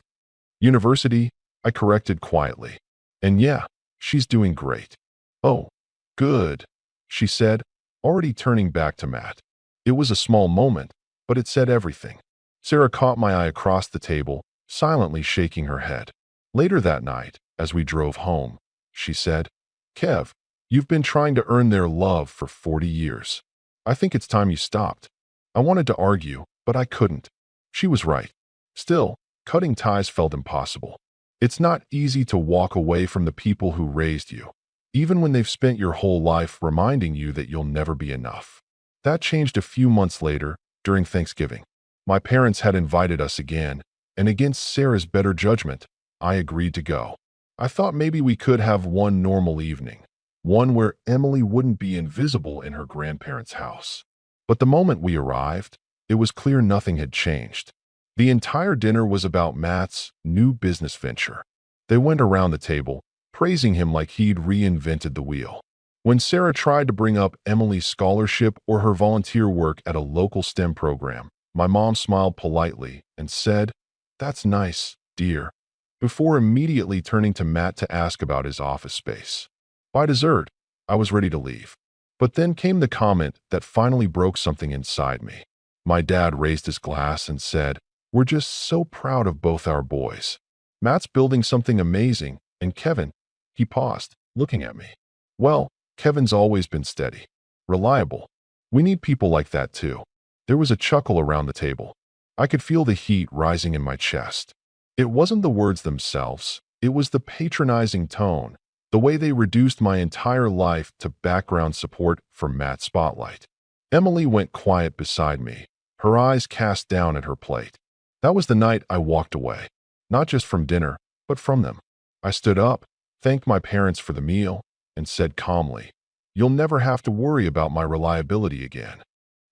"University," I corrected quietly. "And yeah, she's doing great." "Oh, good," she said, already turning back to Matt. It was a small moment, but it said everything. Sarah caught my eye across the table, silently shaking her head. Later that night, as we drove home, she said, "Kev, you've been trying to earn their love for 40 years. I think it's time you stopped." I wanted to argue, but I couldn't. She was right. Still, cutting ties felt impossible. It's not easy to walk away from the people who raised you, even when they've spent your whole life reminding you that you'll never be enough. That changed a few months later, during Thanksgiving. My parents had invited us again, and against Sarah's better judgment, I agreed to go. I thought maybe we could have one normal evening, one where Emily wouldn't be invisible in her grandparents' house. But the moment we arrived, it was clear nothing had changed. The entire dinner was about Matt's new business venture. They went around the table, praising him like he'd reinvented the wheel. When Sarah tried to bring up Emily's scholarship or her volunteer work at a local STEM program, my mom smiled politely and said, "That's nice, dear," before immediately turning to Matt to ask about his office space. By dessert, I was ready to leave. But then came the comment that finally broke something inside me. My dad raised his glass and said, "We're just so proud of both our boys. Matt's building something amazing, and Kevin," he paused, looking at me. "Well, Kevin's always been steady, reliable. We need people like that too." There was a chuckle around the table. I could feel the heat rising in my chest. It wasn't the words themselves. It was the patronizing tone, the way they reduced my entire life to background support for Matt's spotlight. Emily went quiet beside me, her eyes cast down at her plate. That was the night I walked away, not just from dinner, but from them. I stood up, thanked my parents for the meal, and said calmly, "You'll never have to worry about my reliability again."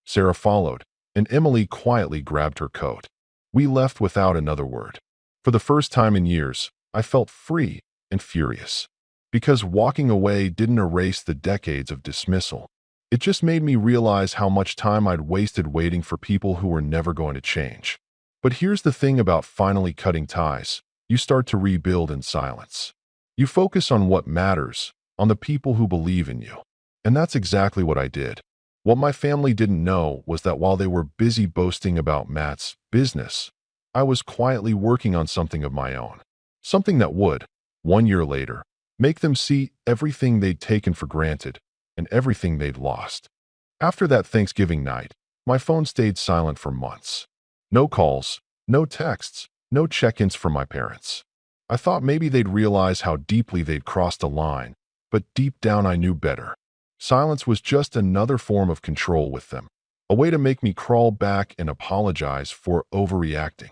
Sarah followed, and Emily quietly grabbed her coat. We left without another word. For the first time in years, I felt free and furious. Because walking away didn't erase the decades of dismissal. It just made me realize how much time I'd wasted waiting for people who were never going to change. But here's the thing about finally cutting ties. You start to rebuild in silence. You focus on what matters, on the people who believe in you. And that's exactly what I did. What my family didn't know was that while they were busy boasting about Matt's business, I was quietly working on something of my own. Something that would, 1 year later, make them see everything they'd taken for granted and everything they'd lost. After that Thanksgiving night, my phone stayed silent for months. No calls, no texts, no check-ins from my parents. I thought maybe they'd realize how deeply they'd crossed a line, but deep down I knew better. Silence was just another form of control with them, a way to make me crawl back and apologize for overreacting.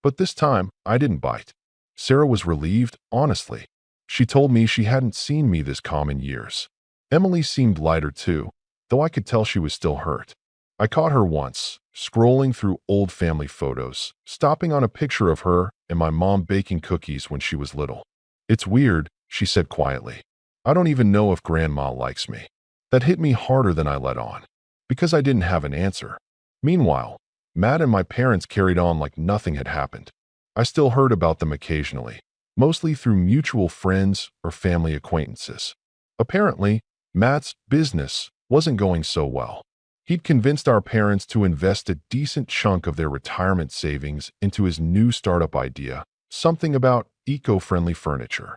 But this time, I didn't bite. Sarah was relieved, honestly. She told me she hadn't seen me this calm in years. Emily seemed lighter too, though I could tell she was still hurt. I caught her once, scrolling through old family photos, stopping on a picture of her and my mom baking cookies when she was little. It's weird, she said quietly. I don't even know if Grandma likes me. That hit me harder than I let on, because I didn't have an answer. Meanwhile, Matt and my parents carried on like nothing had happened. I still heard about them occasionally, mostly through mutual friends or family acquaintances. Apparently, Matt's business wasn't going so well. He'd convinced our parents to invest a decent chunk of their retirement savings into his new startup idea, something about eco-friendly furniture.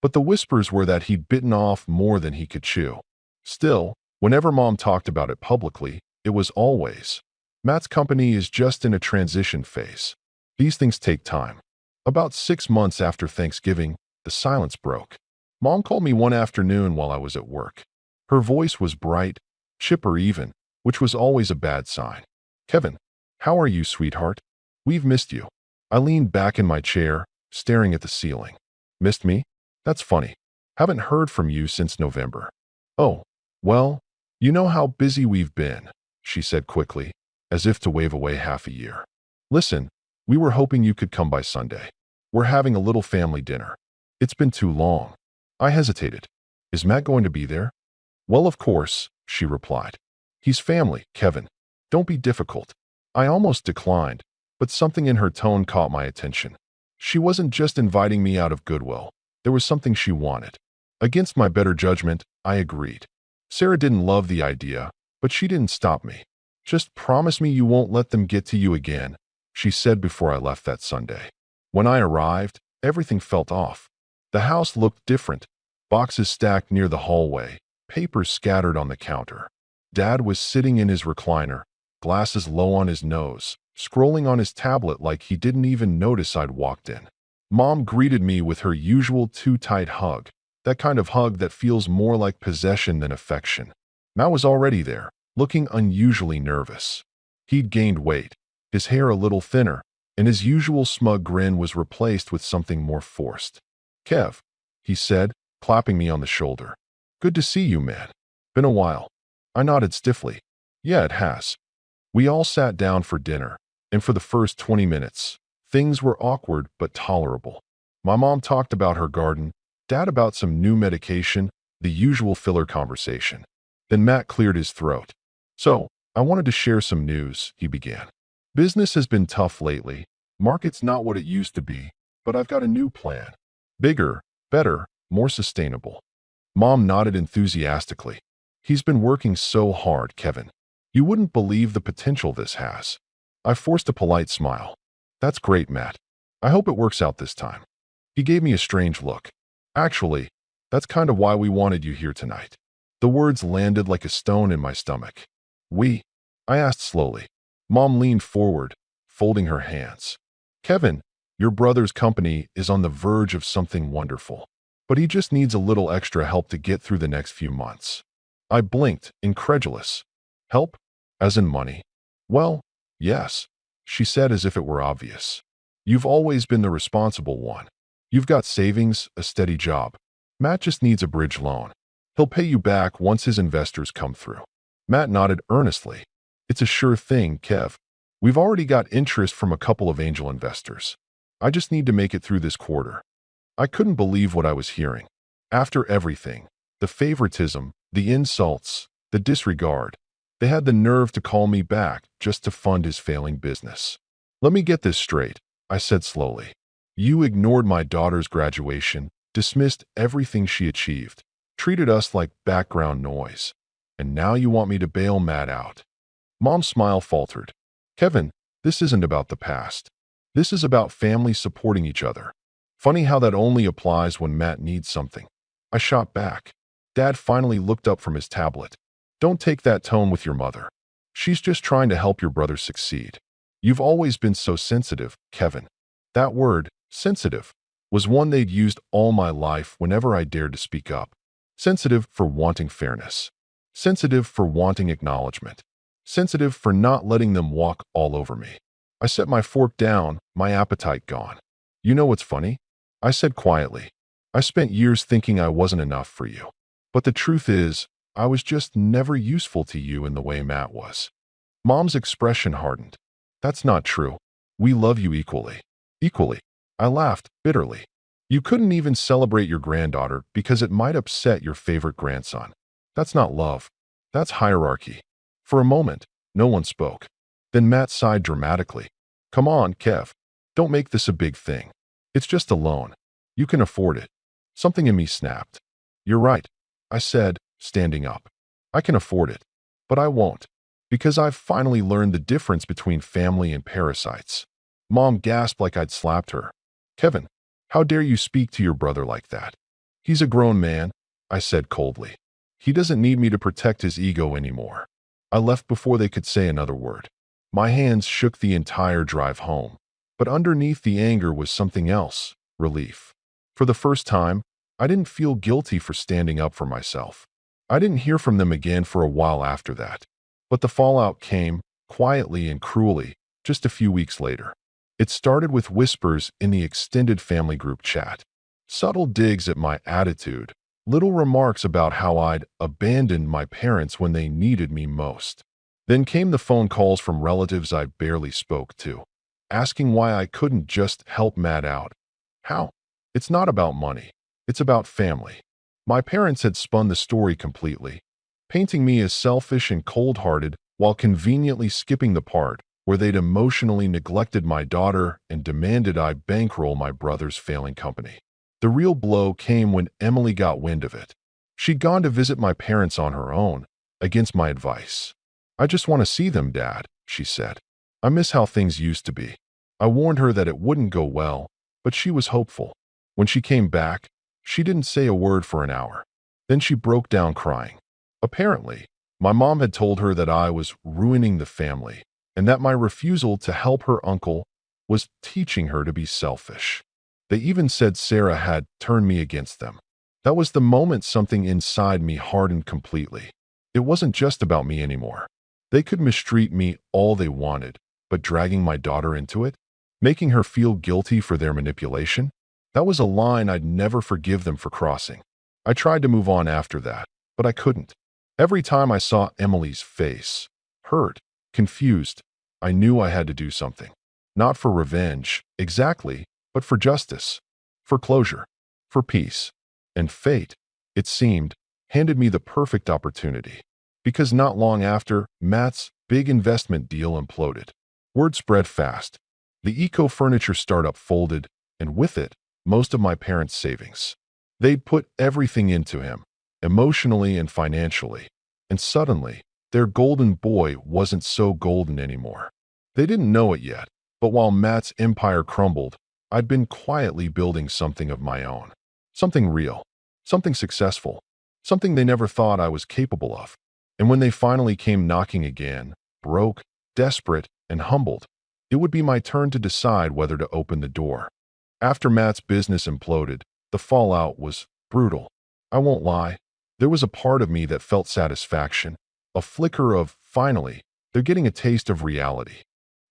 But the whispers were that he'd bitten off more than he could chew. Still, whenever Mom talked about it publicly, it was always, Matt's company is just in a transition phase. These things take time. About 6 months after Thanksgiving, the silence broke. Mom called me one afternoon while I was at work. Her voice was bright, chipper even, which was always a bad sign. Kevin, how are you, sweetheart? We've missed you. I leaned back in my chair, staring at the ceiling. Missed me? That's funny. Haven't heard from you since November. Oh, well, you know how busy we've been, she said quickly, as if to wave away half a year. Listen, we were hoping you could come by Sunday. We're having a little family dinner. It's been too long. I hesitated. Is Matt going to be there? Well, of course, she replied. He's family, Kevin. Don't be difficult. I almost declined, but something in her tone caught my attention. She wasn't just inviting me out of goodwill. There was something she wanted. Against my better judgment, I agreed. Sarah didn't love the idea, but she didn't stop me. Just promise me you won't let them get to you again, she said before I left that Sunday. When I arrived, everything felt off. The house looked different. Boxes stacked near the hallway, papers scattered on the counter. Dad was sitting in his recliner, glasses low on his nose, scrolling on his tablet like he didn't even notice I'd walked in. Mom greeted me with her usual too-tight hug, that kind of hug that feels more like possession than affection. Matt was already there, looking unusually nervous. He'd gained weight, his hair a little thinner, and his usual smug grin was replaced with something more forced. Kev, he said, clapping me on the shoulder. Good to see you, man. Been a while. I nodded stiffly. Yeah, it has. We all sat down for dinner, and for the first 20 minutes, things were awkward but tolerable. My mom talked about her garden, Dad about some new medication, the usual filler conversation. Then Matt cleared his throat. So, I wanted to share some news, he began. Business has been tough lately. Market's not what it used to be, but I've got a new plan. Bigger, better, more sustainable. Mom nodded enthusiastically. He's been working so hard, Kevin. You wouldn't believe the potential this has. I forced a polite smile. That's great, Matt. I hope it works out this time. He gave me a strange look. Actually, that's kind of why we wanted you here tonight. The words landed like a stone in my stomach. We? I asked slowly. Mom leaned forward, folding her hands. Kevin, your brother's company is on the verge of something wonderful, but he just needs a little extra help to get through the next few months. I blinked, incredulous. Help? As in money? Well, yes, she said as if it were obvious. You've always been the responsible one. You've got savings, a steady job. Matt just needs a bridge loan. He'll pay you back once his investors come through. Matt nodded earnestly. It's a sure thing, Kev. We've already got interest from a couple of angel investors. I just need to make it through this quarter. I couldn't believe what I was hearing. After everything, the favoritism, the insults, the disregard, they had the nerve to call me back just to fund his failing business. Let me get this straight, I said slowly. You ignored my daughter's graduation, dismissed everything she achieved, treated us like background noise, and now you want me to bail Matt out. Mom's smile faltered. Kevin, this isn't about the past. This is about families supporting each other. Funny how that only applies when Matt needs something. I shot back. Dad finally looked up from his tablet. Don't take that tone with your mother. She's just trying to help your brother succeed. You've always been so sensitive, Kevin. That word, sensitive, was one they'd used all my life whenever I dared to speak up. Sensitive for wanting fairness. Sensitive for wanting acknowledgement. Sensitive for not letting them walk all over me. I set my fork down, my appetite gone. You know what's funny? I said quietly. I spent years thinking I wasn't enough for you. But the truth is, I was just never useful to you in the way Matt was. Mom's expression hardened. That's not true. We love you equally. Equally. I laughed bitterly. You couldn't even celebrate your granddaughter because it might upset your favorite grandson. That's not love. That's hierarchy. For a moment, no one spoke. Then Matt sighed dramatically. Come on, Kev. Don't make this a big thing. It's just a loan. You can afford it. Something in me snapped. You're right, I said, standing up. I can afford it. But I won't. Because I've finally learned the difference between family and parasites. Mom gasped like I'd slapped her. Kevin, how dare you speak to your brother like that? He's a grown man, I said coldly. He doesn't need me to protect his ego anymore. I left before they could say another word. My hands shook the entire drive home. But underneath the anger was something else, relief. For the first time, I didn't feel guilty for standing up for myself. I didn't hear from them again for a while after that. But the fallout came, quietly and cruelly, just a few weeks later. It started with whispers in the extended family group chat. Subtle digs at my attitude, little remarks about how I'd abandoned my parents when they needed me most. Then came the phone calls from relatives I barely spoke to, asking why I couldn't just help Matt out. How? It's not about money. It's about family. My parents had spun the story completely, painting me as selfish and cold-hearted while conveniently skipping the part where they'd emotionally neglected my daughter and demanded I bankroll my brother's failing company. The real blow came when Emily got wind of it. She'd gone to visit my parents on her own, against my advice. I just want to see them, Dad, she said. I miss how things used to be. I warned her that it wouldn't go well, but she was hopeful. When she came back, she didn't say a word for an hour. Then she broke down crying. Apparently, my mom had told her that I was ruining the family, and that my refusal to help her uncle was teaching her to be selfish. They even said Sarah had turned me against them. That was the moment something inside me hardened completely. It wasn't just about me anymore. They could mistreat me all they wanted, but dragging my daughter into it, making her feel guilty for their manipulation, that was a line I'd never forgive them for crossing. I tried to move on after that, but I couldn't. Every time I saw Emily's face, hurt, confused, I knew I had to do something. Not for revenge, exactly, but for justice, for closure, for peace. And fate, it seemed, handed me the perfect opportunity. Because not long after, Matt's big investment deal imploded. Word spread fast. The eco-furniture startup folded, and with it, most of my parents' savings. They'd put everything into him, emotionally and financially. And suddenly, their golden boy wasn't so golden anymore. They didn't know it yet, but while Matt's empire crumbled, I'd been quietly building something of my own. Something real. Something successful. Something they never thought I was capable of. And when they finally came knocking again, broke, desperate, and humbled, it would be my turn to decide whether to open the door. After Matt's business imploded, the fallout was brutal. I won't lie. There was a part of me that felt satisfaction, a flicker of, finally, they're getting a taste of reality.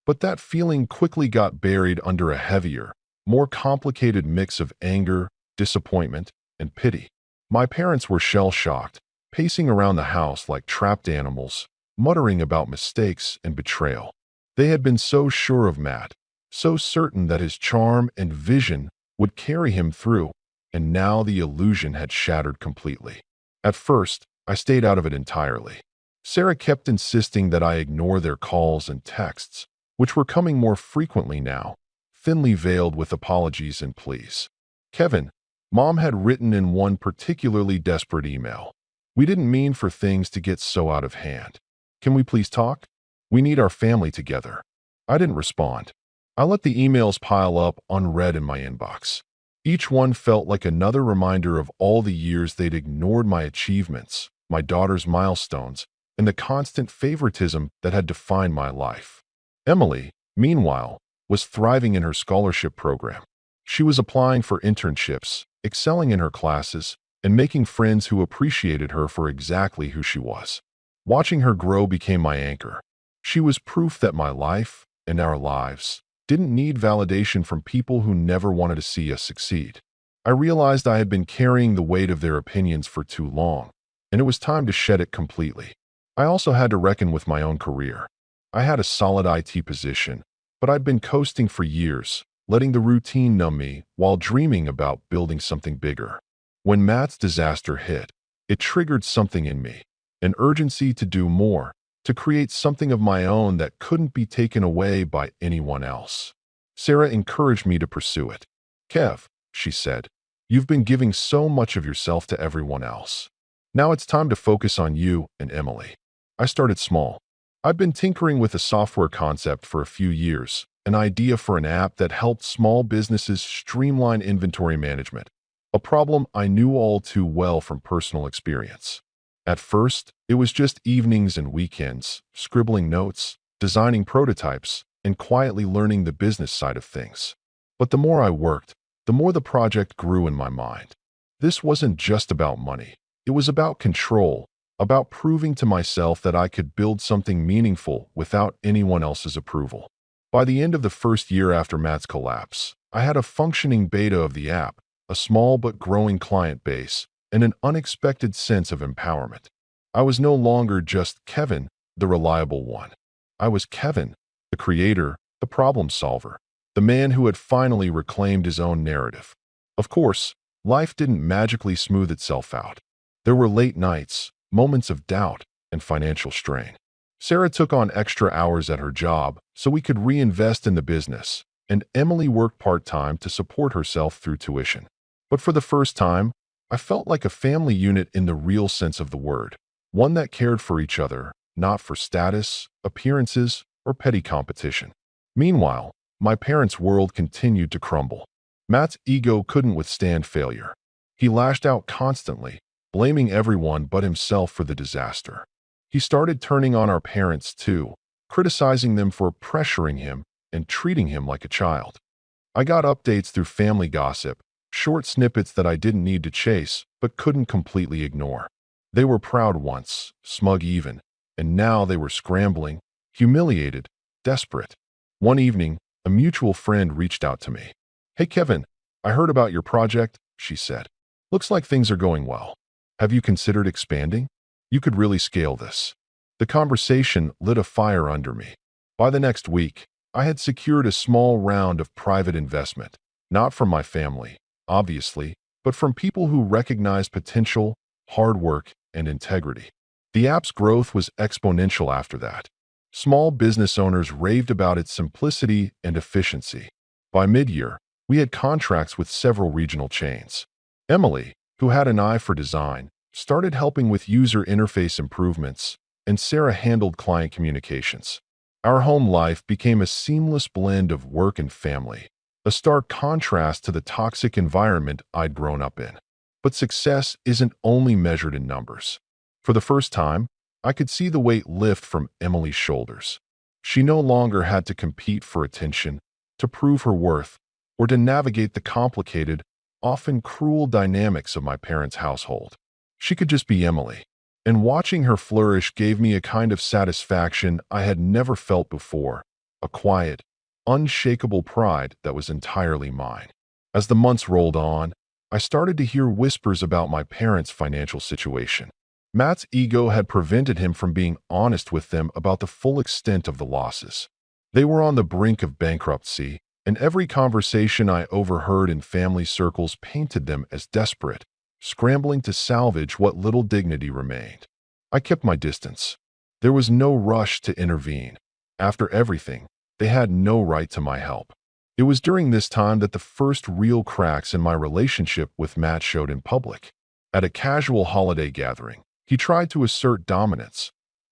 But that feeling quickly got buried under a heavier, more complicated mix of anger, disappointment, and pity. My parents were shell-shocked, pacing around the house like trapped animals, muttering about mistakes and betrayal. They had been so sure of Matt, so certain that his charm and vision would carry him through, and now the illusion had shattered completely. At first, I stayed out of it entirely. Sarah kept insisting that I ignore their calls and texts, which were coming more frequently now, thinly veiled with apologies and pleas. Kevin, Mom had written in one particularly desperate email. We didn't mean for things to get so out of hand. Can we please talk? We need our family together. I didn't respond. I let the emails pile up unread in my inbox. Each one felt like another reminder of all the years they'd ignored my achievements, my daughter's milestones, and the constant favoritism that had defined my life. Emily, meanwhile, was thriving in her scholarship program. She was applying for internships, excelling in her classes, and making friends who appreciated her for exactly who she was. Watching her grow became my anchor. She was proof that my life, and our lives, didn't need validation from people who never wanted to see us succeed. I realized I had been carrying the weight of their opinions for too long, and it was time to shed it completely. I also had to reckon with my own career. I had a solid IT position, but I'd been coasting for years, letting the routine numb me while dreaming about building something bigger. When Matt's disaster hit, it triggered something in me, an urgency to do more, to create something of my own that couldn't be taken away by anyone else. Sarah encouraged me to pursue it. "Kev," she said, "you've been giving so much of yourself to everyone else. Now it's time to focus on you and Emily." I started small. I'd been tinkering with a software concept for a few years, an idea for an app that helped small businesses streamline inventory management, a problem I knew all too well from personal experience. At first, it was just evenings and weekends, scribbling notes, designing prototypes, and quietly learning the business side of things. But the more I worked, the more the project grew in my mind. This wasn't just about money. It was about control, about proving to myself that I could build something meaningful without anyone else's approval. By the end of the first year after Matt's collapse, I had a functioning beta of the app, a small but growing client base, and an unexpected sense of empowerment. I was no longer just Kevin, the reliable one. I was Kevin, the creator, the problem solver, the man who had finally reclaimed his own narrative. Of course, life didn't magically smooth itself out. There were late nights, moments of doubt, and financial strain. Sarah took on extra hours at her job so we could reinvest in the business, and Emily worked part-time to support herself through tuition. But for the first time, I felt like a family unit in the real sense of the word, one that cared for each other, not for status, appearances, or petty competition. Meanwhile, my parents' world continued to crumble. Matt's ego couldn't withstand failure. He lashed out constantly, blaming everyone but himself for the disaster. He started turning on our parents too, criticizing them for pressuring him and treating him like a child. I got updates through family gossip, short snippets that I didn't need to chase but couldn't completely ignore. They were proud once, smug even, and now they were scrambling, humiliated, desperate. One evening, a mutual friend reached out to me. "Hey Kevin, I heard about your project," she said. "Looks like things are going well. Have you considered expanding? You could really scale this." The conversation lit a fire under me. By the next week, I had secured a small round of private investment, not from my family, obviously, but from people who recognized potential, hard work, and integrity. The app's growth was exponential after that. Small business owners raved about its simplicity and efficiency. By mid-year, we had contracts with several regional chains. Emily, who had an eye for design, started helping with user interface improvements, and Sarah handled client communications. Our home life became a seamless blend of work and family, a stark contrast to the toxic environment I'd grown up in. But success isn't only measured in numbers. For the first time, I could see the weight lift from Emily's shoulders. She no longer had to compete for attention, to prove her worth, or to navigate the complicated, often cruel dynamics of my parents' household. She could just be Emily, and watching her flourish gave me a kind of satisfaction I had never felt before, a quiet, unshakable pride that was entirely mine. As the months rolled on, I started to hear whispers about my parents' financial situation. Matt's ego had prevented him from being honest with them about the full extent of the losses. They were on the brink of bankruptcy, and every conversation I overheard in family circles painted them as desperate, scrambling to salvage what little dignity remained. I kept my distance. There was no rush to intervene. After everything, they had no right to my help. It was during this time that the first real cracks in my relationship with Matt showed in public. At a casual holiday gathering, he tried to assert dominance,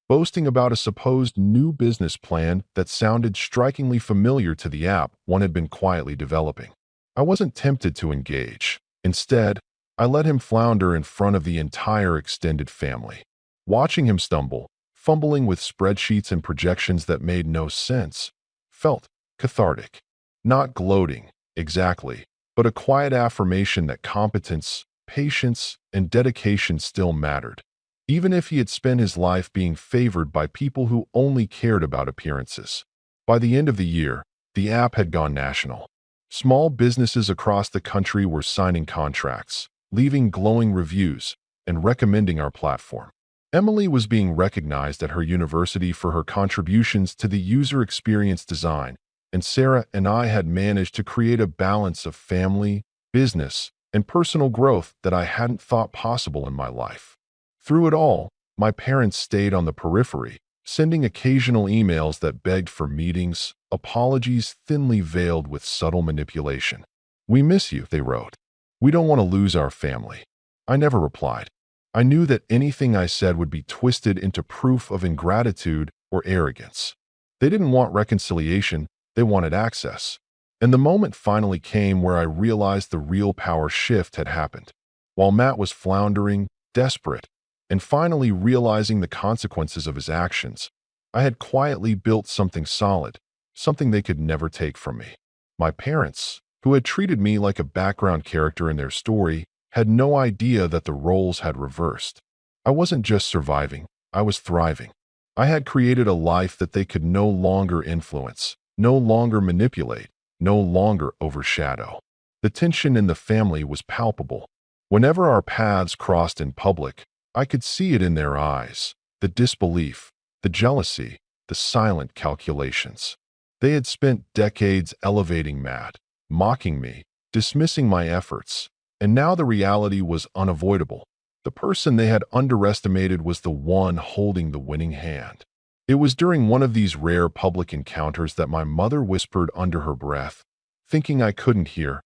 boasting about a supposed new business plan that sounded strikingly familiar to the app one had been quietly developing. I wasn't tempted to engage. Instead, I let him flounder in front of the entire extended family. Watching him stumble, fumbling with spreadsheets and projections that made no sense, felt cathartic. Not gloating, exactly, but a quiet affirmation that competence, patience, and dedication still mattered, even if he had spent his life being favored by people who only cared about appearances. By the end of the year, the app had gone national. Small businesses across the country were signing contracts, leaving glowing reviews, and recommending our platform. Emily was being recognized at her university for her contributions to the user experience design, and Sarah and I had managed to create a balance of family, business, and personal growth that I hadn't thought possible in my life. Through it all, my parents stayed on the periphery, sending occasional emails that begged for meetings, apologies thinly veiled with subtle manipulation. "We miss you," they wrote. "We don't want to lose our family." I never replied. I knew that anything I said would be twisted into proof of ingratitude or arrogance. They didn't want reconciliation, they wanted access. And the moment finally came where I realized the real power shift had happened. While Matt was floundering, desperate, and finally realizing the consequences of his actions, I had quietly built something solid, something they could never take from me. My parents, who had treated me like a background character in their story, had no idea that the roles had reversed. I wasn't just surviving, I was thriving. I had created a life that they could no longer influence, no longer manipulate, no longer overshadow. The tension in the family was palpable. Whenever our paths crossed in public, I could see it in their eyes, the disbelief, the jealousy, the silent calculations. They had spent decades elevating Matt, mocking me, dismissing my efforts, and now the reality was unavoidable. The person they had underestimated was the one holding the winning hand. It was during one of these rare public encounters that my mother whispered under her breath, thinking I couldn't hear,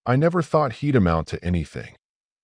"I never thought he'd amount to anything."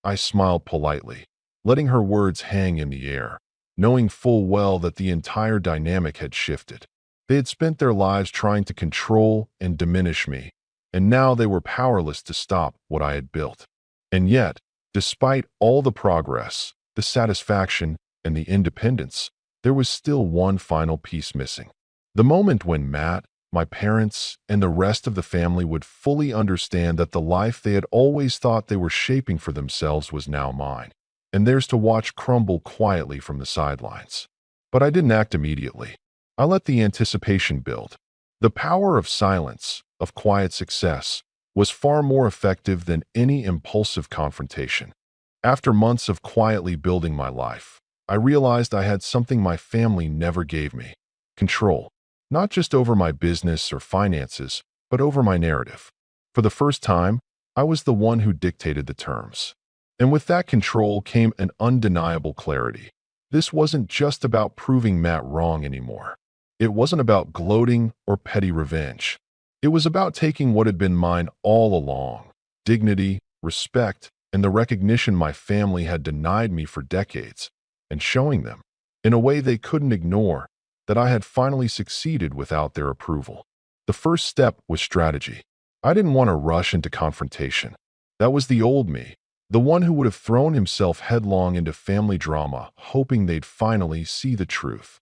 I smiled politely, letting her words hang in the air, knowing full well that the entire dynamic had shifted. They had spent their lives trying to control and diminish me, and now they were powerless to stop what I had built. And yet, despite all the progress, the satisfaction, and the independence, there was still one final piece missing. The moment when Matt, my parents, and the rest of the family would fully understand that the life they had always thought they were shaping for themselves was now mine, and theirs to watch crumble quietly from the sidelines. But I didn't act immediately. I let the anticipation build. The power of silence, of quiet success, was far more effective than any impulsive confrontation. After months of quietly building my life, I realized I had something my family never gave me: control. Not just over my business or finances, but over my narrative. For the first time, I was the one who dictated the terms. And with that control came an undeniable clarity. This wasn't just about proving Matt wrong anymore. It wasn't about gloating or petty revenge. It was about taking what had been mine all along: dignity, respect, and the recognition my family had denied me for decades, and showing them, in a way they couldn't ignore, that I had finally succeeded without their approval. The first step was strategy. I didn't want to rush into confrontation. That was the old me, the one who would have thrown himself headlong into family drama, hoping they'd finally see the truth.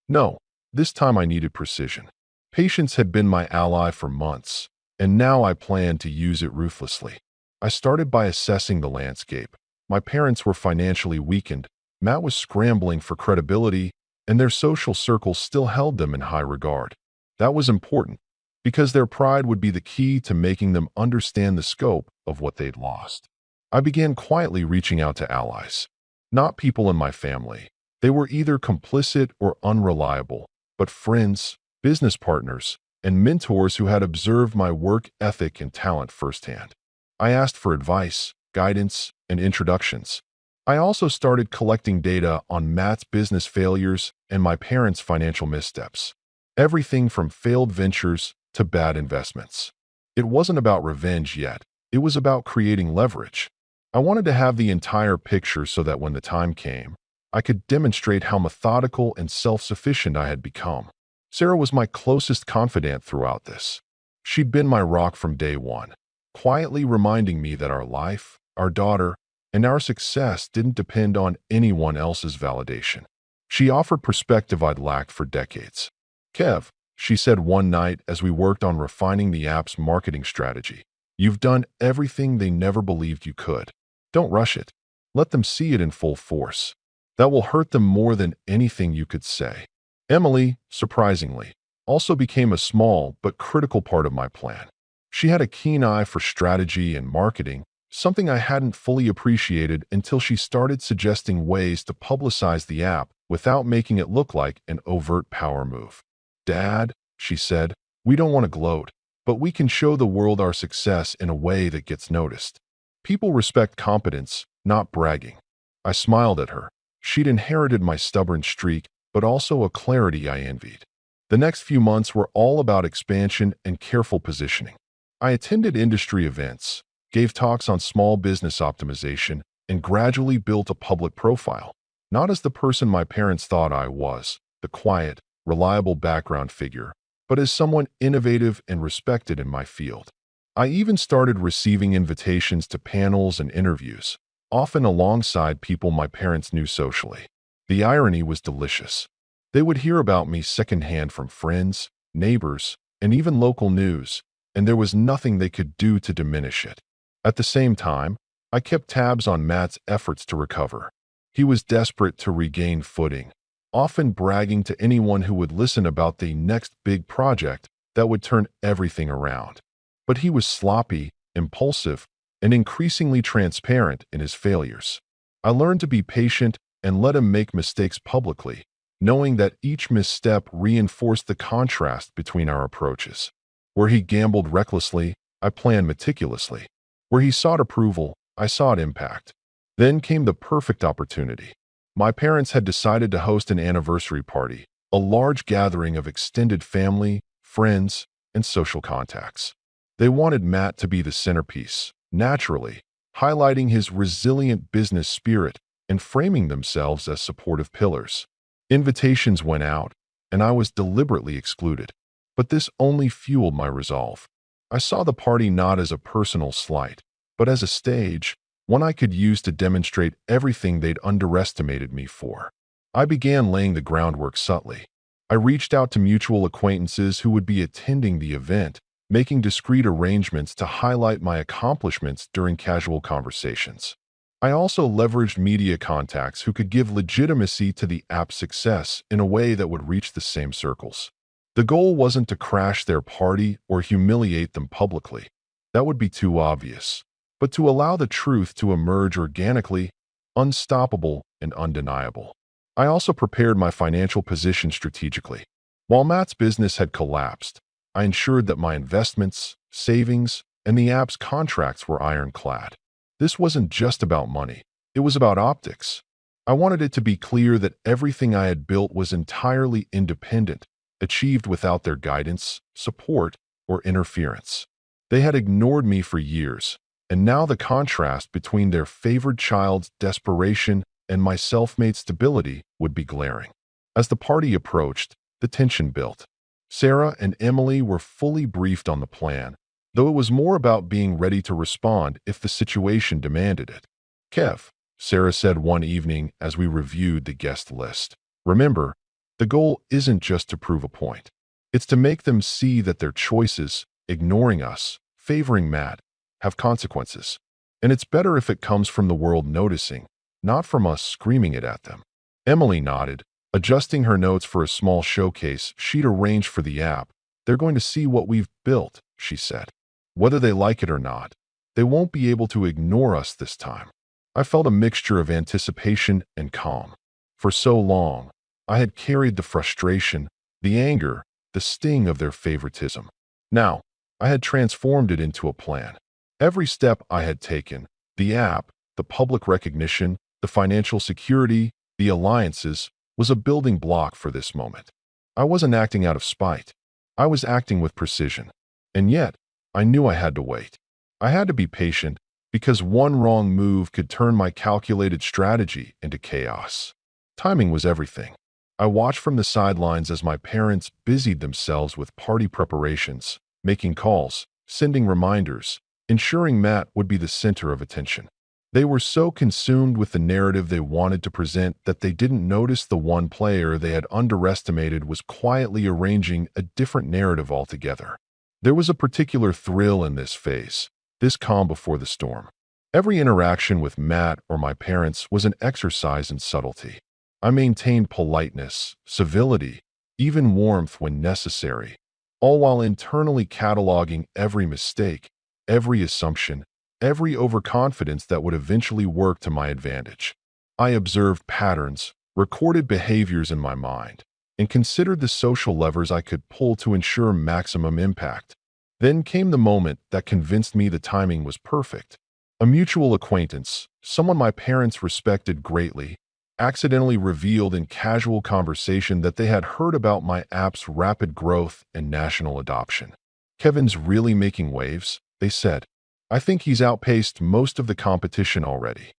No, this time I needed precision. Patience had been my ally for months, and now I planned to use it ruthlessly. I started by assessing the landscape. My parents were financially weakened, Matt was scrambling for credibility, and their social circles still held them in high regard. That was important, because their pride would be the key to making them understand the scope of what they'd lost. I began quietly reaching out to allies. Not people in my family. They were either complicit or unreliable, but friends, business partners, and mentors who had observed my work ethic and talent firsthand. I asked for advice, guidance, and introductions. I also started collecting data on Matt's business failures and my parents' financial missteps. Everything from failed ventures to bad investments. It wasn't about revenge yet. It was about creating leverage. I wanted to have the entire picture so that when the time came, I could demonstrate how methodical and self-sufficient I had become. Sarah was my closest confidant throughout this. She'd been my rock from day one, quietly reminding me that our life, our daughter, and our success didn't depend on anyone else's validation. She offered perspective I'd lacked for decades. "Kev," she said one night as we worked on refining the app's marketing strategy, "you've done everything they never believed you could. Don't rush it. Let them see it in full force. That will hurt them more than anything you could say." Emily, surprisingly, also became a small but critical part of my plan. She had a keen eye for strategy and marketing, something I hadn't fully appreciated until she started suggesting ways to publicize the app without making it look like an overt power move. "Dad," she said, "we don't want to gloat, but we can show the world our success in a way that gets noticed. People respect competence, not bragging." I smiled at her. She'd inherited my stubborn streak, but also a clarity I envied. The next few months were all about expansion and careful positioning. I attended industry events, gave talks on small business optimization, and gradually built a public profile, not as the person my parents thought I was, the quiet, reliable background figure, but as someone innovative and respected in my field. I even started receiving invitations to panels and interviews, often alongside people my parents knew socially. The irony was delicious. They would hear about me secondhand from friends, neighbors, and even local news, and there was nothing they could do to diminish it. At the same time, I kept tabs on Matt's efforts to recover. He was desperate to regain footing, often bragging to anyone who would listen about the next big project that would turn everything around. But he was sloppy, impulsive, and increasingly transparent in his failures. I learned to be patient and let him make mistakes publicly, knowing that each misstep reinforced the contrast between our approaches. Where he gambled recklessly, I planned meticulously. Where he sought approval, I sought impact. Then came the perfect opportunity. My parents had decided to host an anniversary party, a large gathering of extended family, friends, and social contacts. They wanted Matt to be the centerpiece, naturally, highlighting his resilient business spirit and framing themselves as supportive pillars. Invitations went out, and I was deliberately excluded. But this only fueled my resolve. I saw the party not as a personal slight, but as a stage, one I could use to demonstrate everything they'd underestimated me for. I began laying the groundwork subtly. I reached out to mutual acquaintances who would be attending the event, making discreet arrangements to highlight my accomplishments during casual conversations. I also leveraged media contacts who could give legitimacy to the app's success in a way that would reach the same circles. The goal wasn't to crash their party or humiliate them publicly. That would be too obvious. But to allow the truth to emerge organically, unstoppable, and undeniable. I also prepared my financial position strategically. While Matt's business had collapsed, I ensured that my investments, savings, and the app's contracts were ironclad. This wasn't just about money. It was about optics. I wanted it to be clear that everything I had built was entirely independent, achieved without their guidance, support, or interference. They had ignored me for years, and now the contrast between their favored child's desperation and my self-made stability would be glaring. As the party approached, the tension built. Sarah and Emily were fully briefed on the plan, though it was more about being ready to respond if the situation demanded it. "Kev," Sarah said one evening as we reviewed the guest list, "remember, the goal isn't just to prove a point. It's to make them see that their choices, ignoring us, favoring Matt, have consequences. And it's better if it comes from the world noticing, not from us screaming it at them." Emily nodded, adjusting her notes for a small showcase she'd arranged for the app. "They're going to see what we've built," she said. "Whether they like it or not, they won't be able to ignore us this time." I felt a mixture of anticipation and calm. For so long, I had carried the frustration, the anger, the sting of their favoritism. Now, I had transformed it into a plan. Every step I had taken, the app, the public recognition, the financial security, the alliances, was a building block for this moment. I wasn't acting out of spite. I was acting with precision. And yet, I knew I had to wait. I had to be patient because one wrong move could turn my calculated strategy into chaos. Timing was everything. I watched from the sidelines as my parents busied themselves with party preparations, making calls, sending reminders, ensuring Matt would be the center of attention. They were so consumed with the narrative they wanted to present that they didn't notice the one player they had underestimated was quietly arranging a different narrative altogether. There was a particular thrill in this phase, this calm before the storm. Every interaction with Matt or my parents was an exercise in subtlety. I maintained politeness, civility, even warmth when necessary, all while internally cataloging every mistake, every assumption, every overconfidence that would eventually work to my advantage. I observed patterns, recorded behaviors in my mind, and considered the social levers I could pull to ensure maximum impact. Then came the moment that convinced me the timing was perfect. A mutual acquaintance, someone my parents respected greatly, accidentally revealed in casual conversation that they had heard about my app's rapid growth and national adoption. "Kevin's really making waves," they said. "I think he's outpaced most of the competition already."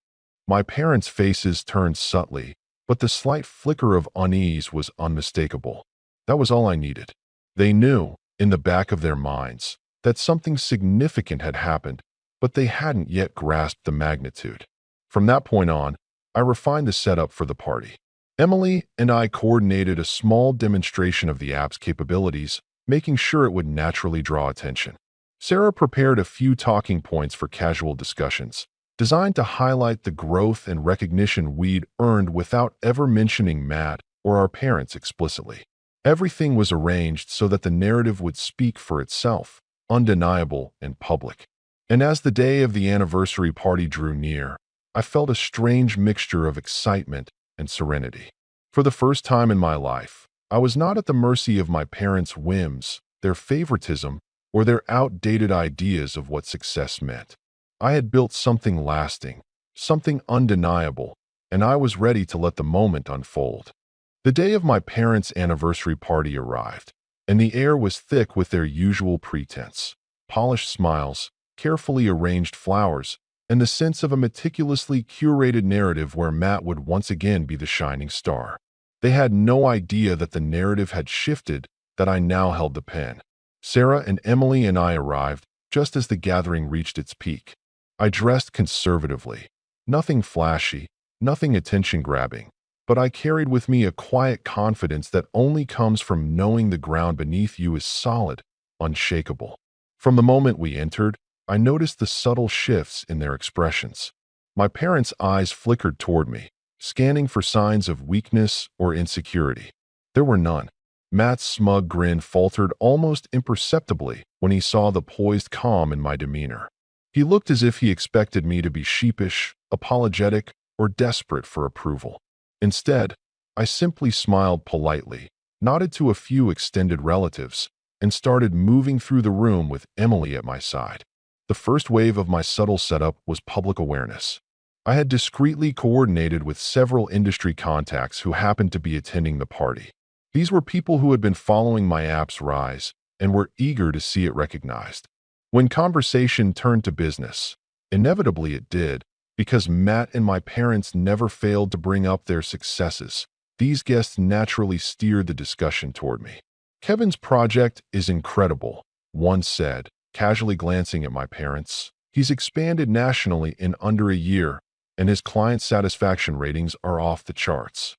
My parents' faces turned subtly, but the slight flicker of unease was unmistakable. That was all I needed. They knew, in the back of their minds, that something significant had happened, but they hadn't yet grasped the magnitude. From that point on, I refined the setup for the party. Emily and I coordinated a small demonstration of the app's capabilities, making sure it would naturally draw attention. Sarah prepared a few talking points for casual discussions, designed to highlight the growth and recognition we'd earned without ever mentioning Matt or our parents explicitly. Everything was arranged so that the narrative would speak for itself, undeniable and public. And as the day of the anniversary party drew near, I felt a strange mixture of excitement and serenity. For the first time in my life, I was not at the mercy of my parents' whims, their favoritism, or their outdated ideas of what success meant. I had built something lasting, something undeniable, and I was ready to let the moment unfold. The day of my parents' anniversary party arrived, and the air was thick with their usual pretense: polished smiles, carefully arranged flowers, and the sense of a meticulously curated narrative where Matt would once again be the shining star. They had no idea that the narrative had shifted, that I now held the pen. Sarah and Emily and I arrived just as the gathering reached its peak. I dressed conservatively. Nothing flashy, nothing attention-grabbing, but I carried with me a quiet confidence that only comes from knowing the ground beneath you is solid, unshakable. From the moment we entered, I noticed the subtle shifts in their expressions. My parents' eyes flickered toward me, scanning for signs of weakness or insecurity. There were none. Matt's smug grin faltered almost imperceptibly when he saw the poised calm in my demeanor. He looked as if he expected me to be sheepish, apologetic, or desperate for approval. Instead, I simply smiled politely, nodded to a few extended relatives, and started moving through the room with Emily at my side. The first wave of my subtle setup was public awareness. I had discreetly coordinated with several industry contacts who happened to be attending the party. These were people who had been following my app's rise and were eager to see it recognized. When conversation turned to business, inevitably it did, because Matt and my parents never failed to bring up their successes. These guests naturally steered the discussion toward me. "Kevin's project is incredible," one said, casually glancing at my parents. "He's expanded nationally in under a year, and his client satisfaction ratings are off the charts."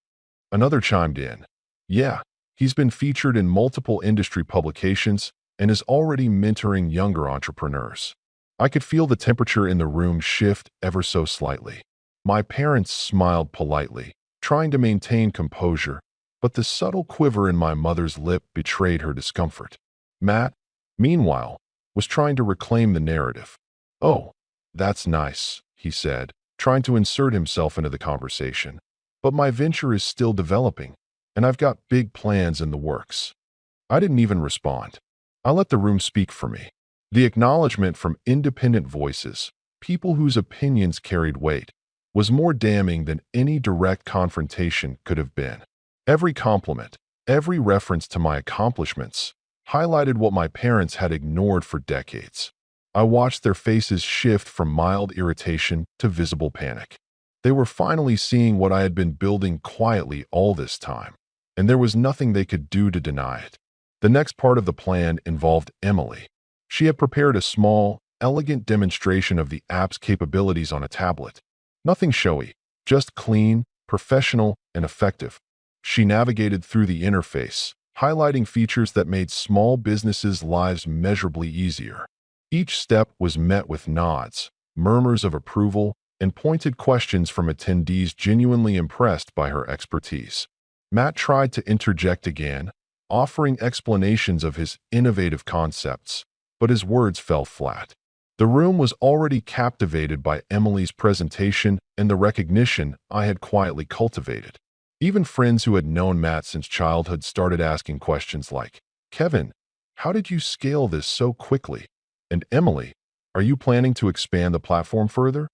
Another chimed in, "Yeah, he's been featured in multiple industry publications and is already mentoring younger entrepreneurs." I could feel the temperature in the room shift ever so slightly. My parents smiled politely, trying to maintain composure, but the subtle quiver in my mother's lip betrayed her discomfort. Matt, meanwhile, was trying to reclaim the narrative. "Oh, that's nice," he said, trying to insert himself into the conversation. "But my venture is still developing, and I've got big plans in the works." I didn't even respond. I let the room speak for me. The acknowledgement from independent voices, people whose opinions carried weight, was more damning than any direct confrontation could have been. Every compliment, every reference to my accomplishments, highlighted what my parents had ignored for decades. I watched their faces shift from mild irritation to visible panic. They were finally seeing what I had been building quietly all this time, and there was nothing they could do to deny it. The next part of the plan involved Emily. She had prepared a small, elegant demonstration of the app's capabilities on a tablet. Nothing showy, just clean, professional, and effective. She navigated through the interface, highlighting features that made small businesses' lives measurably easier. Each step was met with nods, murmurs of approval, and pointed questions from attendees genuinely impressed by her expertise. Matt tried to interject again, offering explanations of his innovative concepts, but his words fell flat. The room was already captivated by Emily's presentation and the recognition I had quietly cultivated. Even friends who had known Matt since childhood started asking questions like, "Kevin, how did you scale this so quickly?" And "Emily, are you planning to expand the platform further?"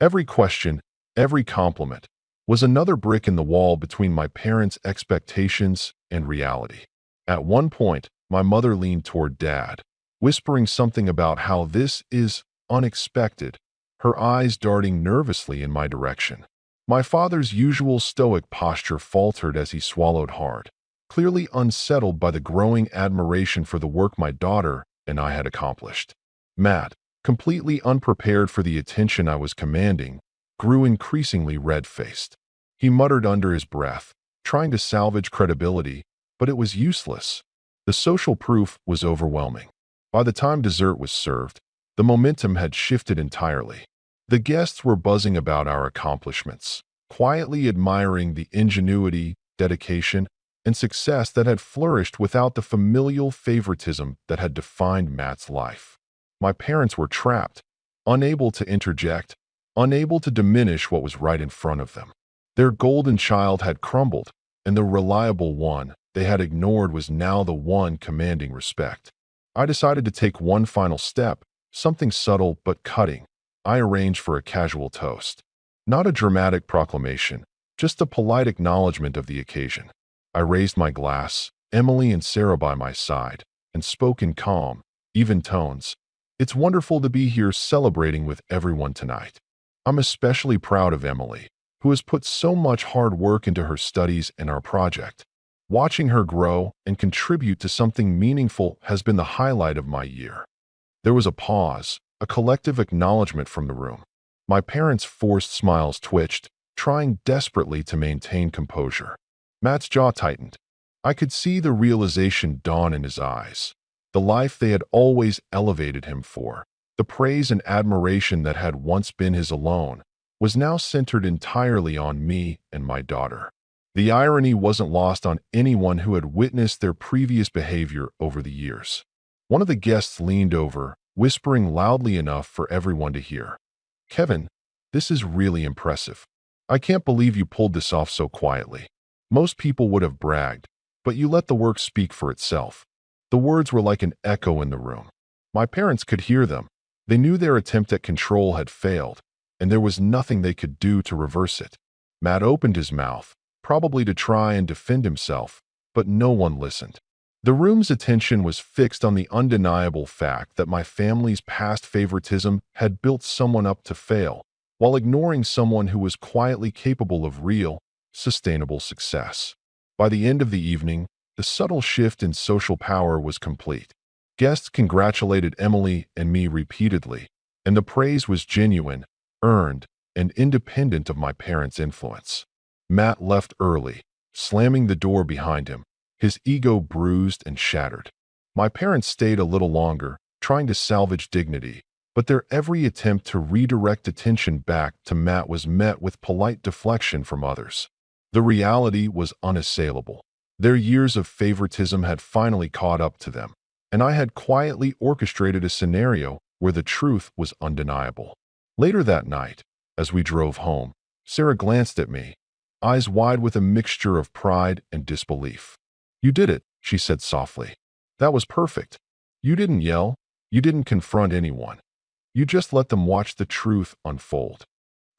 Every question, every compliment, was another brick in the wall between my parents' expectations and reality. At one point, my mother leaned toward Dad, whispering something about how this is unexpected, her eyes darting nervously in my direction. My father's usual stoic posture faltered as he swallowed hard, clearly unsettled by the growing admiration for the work my daughter and I had accomplished. Matt, completely unprepared for the attention I was commanding, grew increasingly red-faced. He muttered under his breath, trying to salvage credibility, but it was useless. The social proof was overwhelming. By the time dessert was served, the momentum had shifted entirely. The guests were buzzing about our accomplishments, quietly admiring the ingenuity, dedication, and success that had flourished without the familial favoritism that had defined Matt's life. My parents were trapped, unable to interject, unable to diminish what was right in front of them. Their golden child had crumbled, and the reliable one they had ignored was now the one commanding respect. I decided to take one final step, something subtle but cutting. I arranged for a casual toast. Not a dramatic proclamation, just a polite acknowledgement of the occasion. I raised my glass, Emily and Sarah by my side, and spoke in calm, even tones. "It's wonderful to be here celebrating with everyone tonight. I'm especially proud of Emily, who has put so much hard work into her studies and our project. Watching her grow and contribute to something meaningful has been the highlight of my year." There was a pause, a collective acknowledgement from the room. My parents' forced smiles twitched, trying desperately to maintain composure. Matt's jaw tightened. I could see the realization dawn in his eyes. The life they had always elevated him for, the praise and admiration that had once been his alone, was now centered entirely on me and my daughter. The irony wasn't lost on anyone who had witnessed their previous behavior over the years. One of the guests leaned over, whispering loudly enough for everyone to hear. "Kevin, this is really impressive. I can't believe you pulled this off so quietly. Most people would have bragged, but you let the work speak for itself." The words were like an echo in the room. My parents could hear them. They knew their attempt at control had failed, and there was nothing they could do to reverse it. Matt opened his mouth, probably to try and defend himself, but no one listened. The room's attention was fixed on the undeniable fact that my family's past favoritism had built someone up to fail, while ignoring someone who was quietly capable of real, sustainable success. By the end of the evening, the subtle shift in social power was complete. Guests congratulated Emily and me repeatedly, and the praise was genuine, earned, and independent of my parents' influence. Matt left early, slamming the door behind him, his ego bruised and shattered. My parents stayed a little longer, trying to salvage dignity, but their every attempt to redirect attention back to Matt was met with polite deflection from others. The reality was unassailable. Their years of favoritism had finally caught up to them, and I had quietly orchestrated a scenario where the truth was undeniable. Later that night, as we drove home, Sarah glanced at me, eyes wide with a mixture of pride and disbelief. "You did it," she said softly. "That was perfect. You didn't yell. You didn't confront anyone. You just let them watch the truth unfold."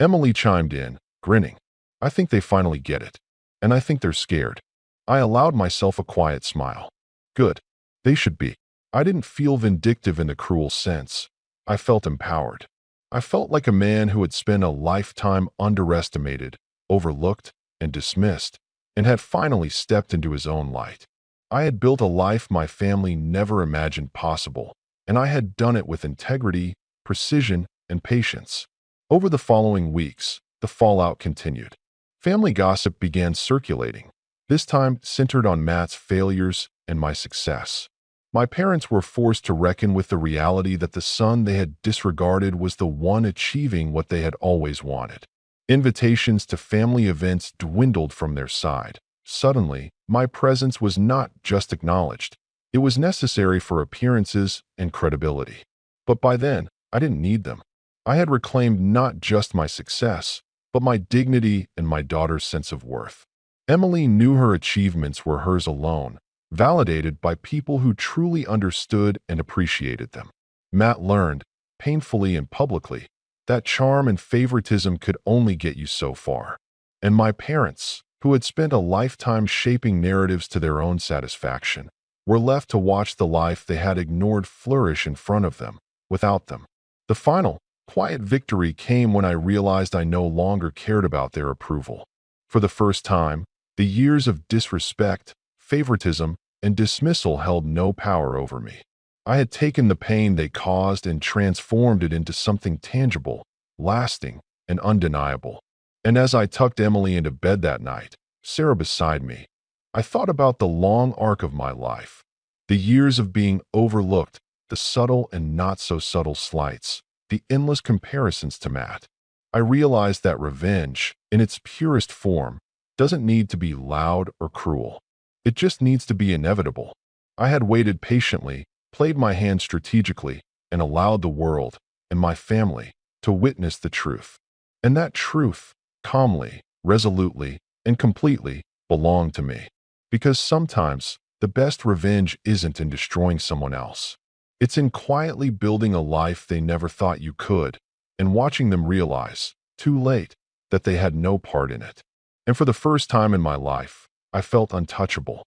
Emily chimed in, grinning. "I think they finally get it. And I think they're scared." I allowed myself a quiet smile. Good. They should be. I didn't feel vindictive in the cruel sense. I felt empowered. I felt like a man who had spent a lifetime underestimated, overlooked, and dismissed, and had finally stepped into his own light. I had built a life my family never imagined possible, and I had done it with integrity, precision, and patience. Over the following weeks, the fallout continued. Family gossip began circulating, this time centered on Matt's failures and my success. My parents were forced to reckon with the reality that the son they had disregarded was the one achieving what they had always wanted. Invitations to family events dwindled from their side. Suddenly, my presence was not just acknowledged. It was necessary for appearances and credibility. But by then, I didn't need them. I had reclaimed not just my success, but my dignity and my daughter's sense of worth. Emily knew her achievements were hers alone, validated by people who truly understood and appreciated them. Matt learned, painfully and publicly, that charm and favoritism could only get you so far. And my parents, who had spent a lifetime shaping narratives to their own satisfaction, were left to watch the life they had ignored flourish in front of them, without them. The final, quiet victory came when I realized I no longer cared about their approval. For the first time, the years of disrespect, favoritism, and dismissal held no power over me. I had taken the pain they caused and transformed it into something tangible, lasting, and undeniable. And as I tucked Emily into bed that night, Sarah beside me, I thought about the long arc of my life, the years of being overlooked, the subtle and not-so-subtle slights, the endless comparisons to Matt. I realized that revenge, in its purest form, doesn't need to be loud or cruel. It just needs to be inevitable. I had waited patiently, played my hand strategically, and allowed the world, and my family, to witness the truth. And that truth, calmly, resolutely, and completely, belonged to me. Because sometimes, the best revenge isn't in destroying someone else. It's in quietly building a life they never thought you could, and watching them realize, too late, that they had no part in it. And for the first time in my life, I felt untouchable.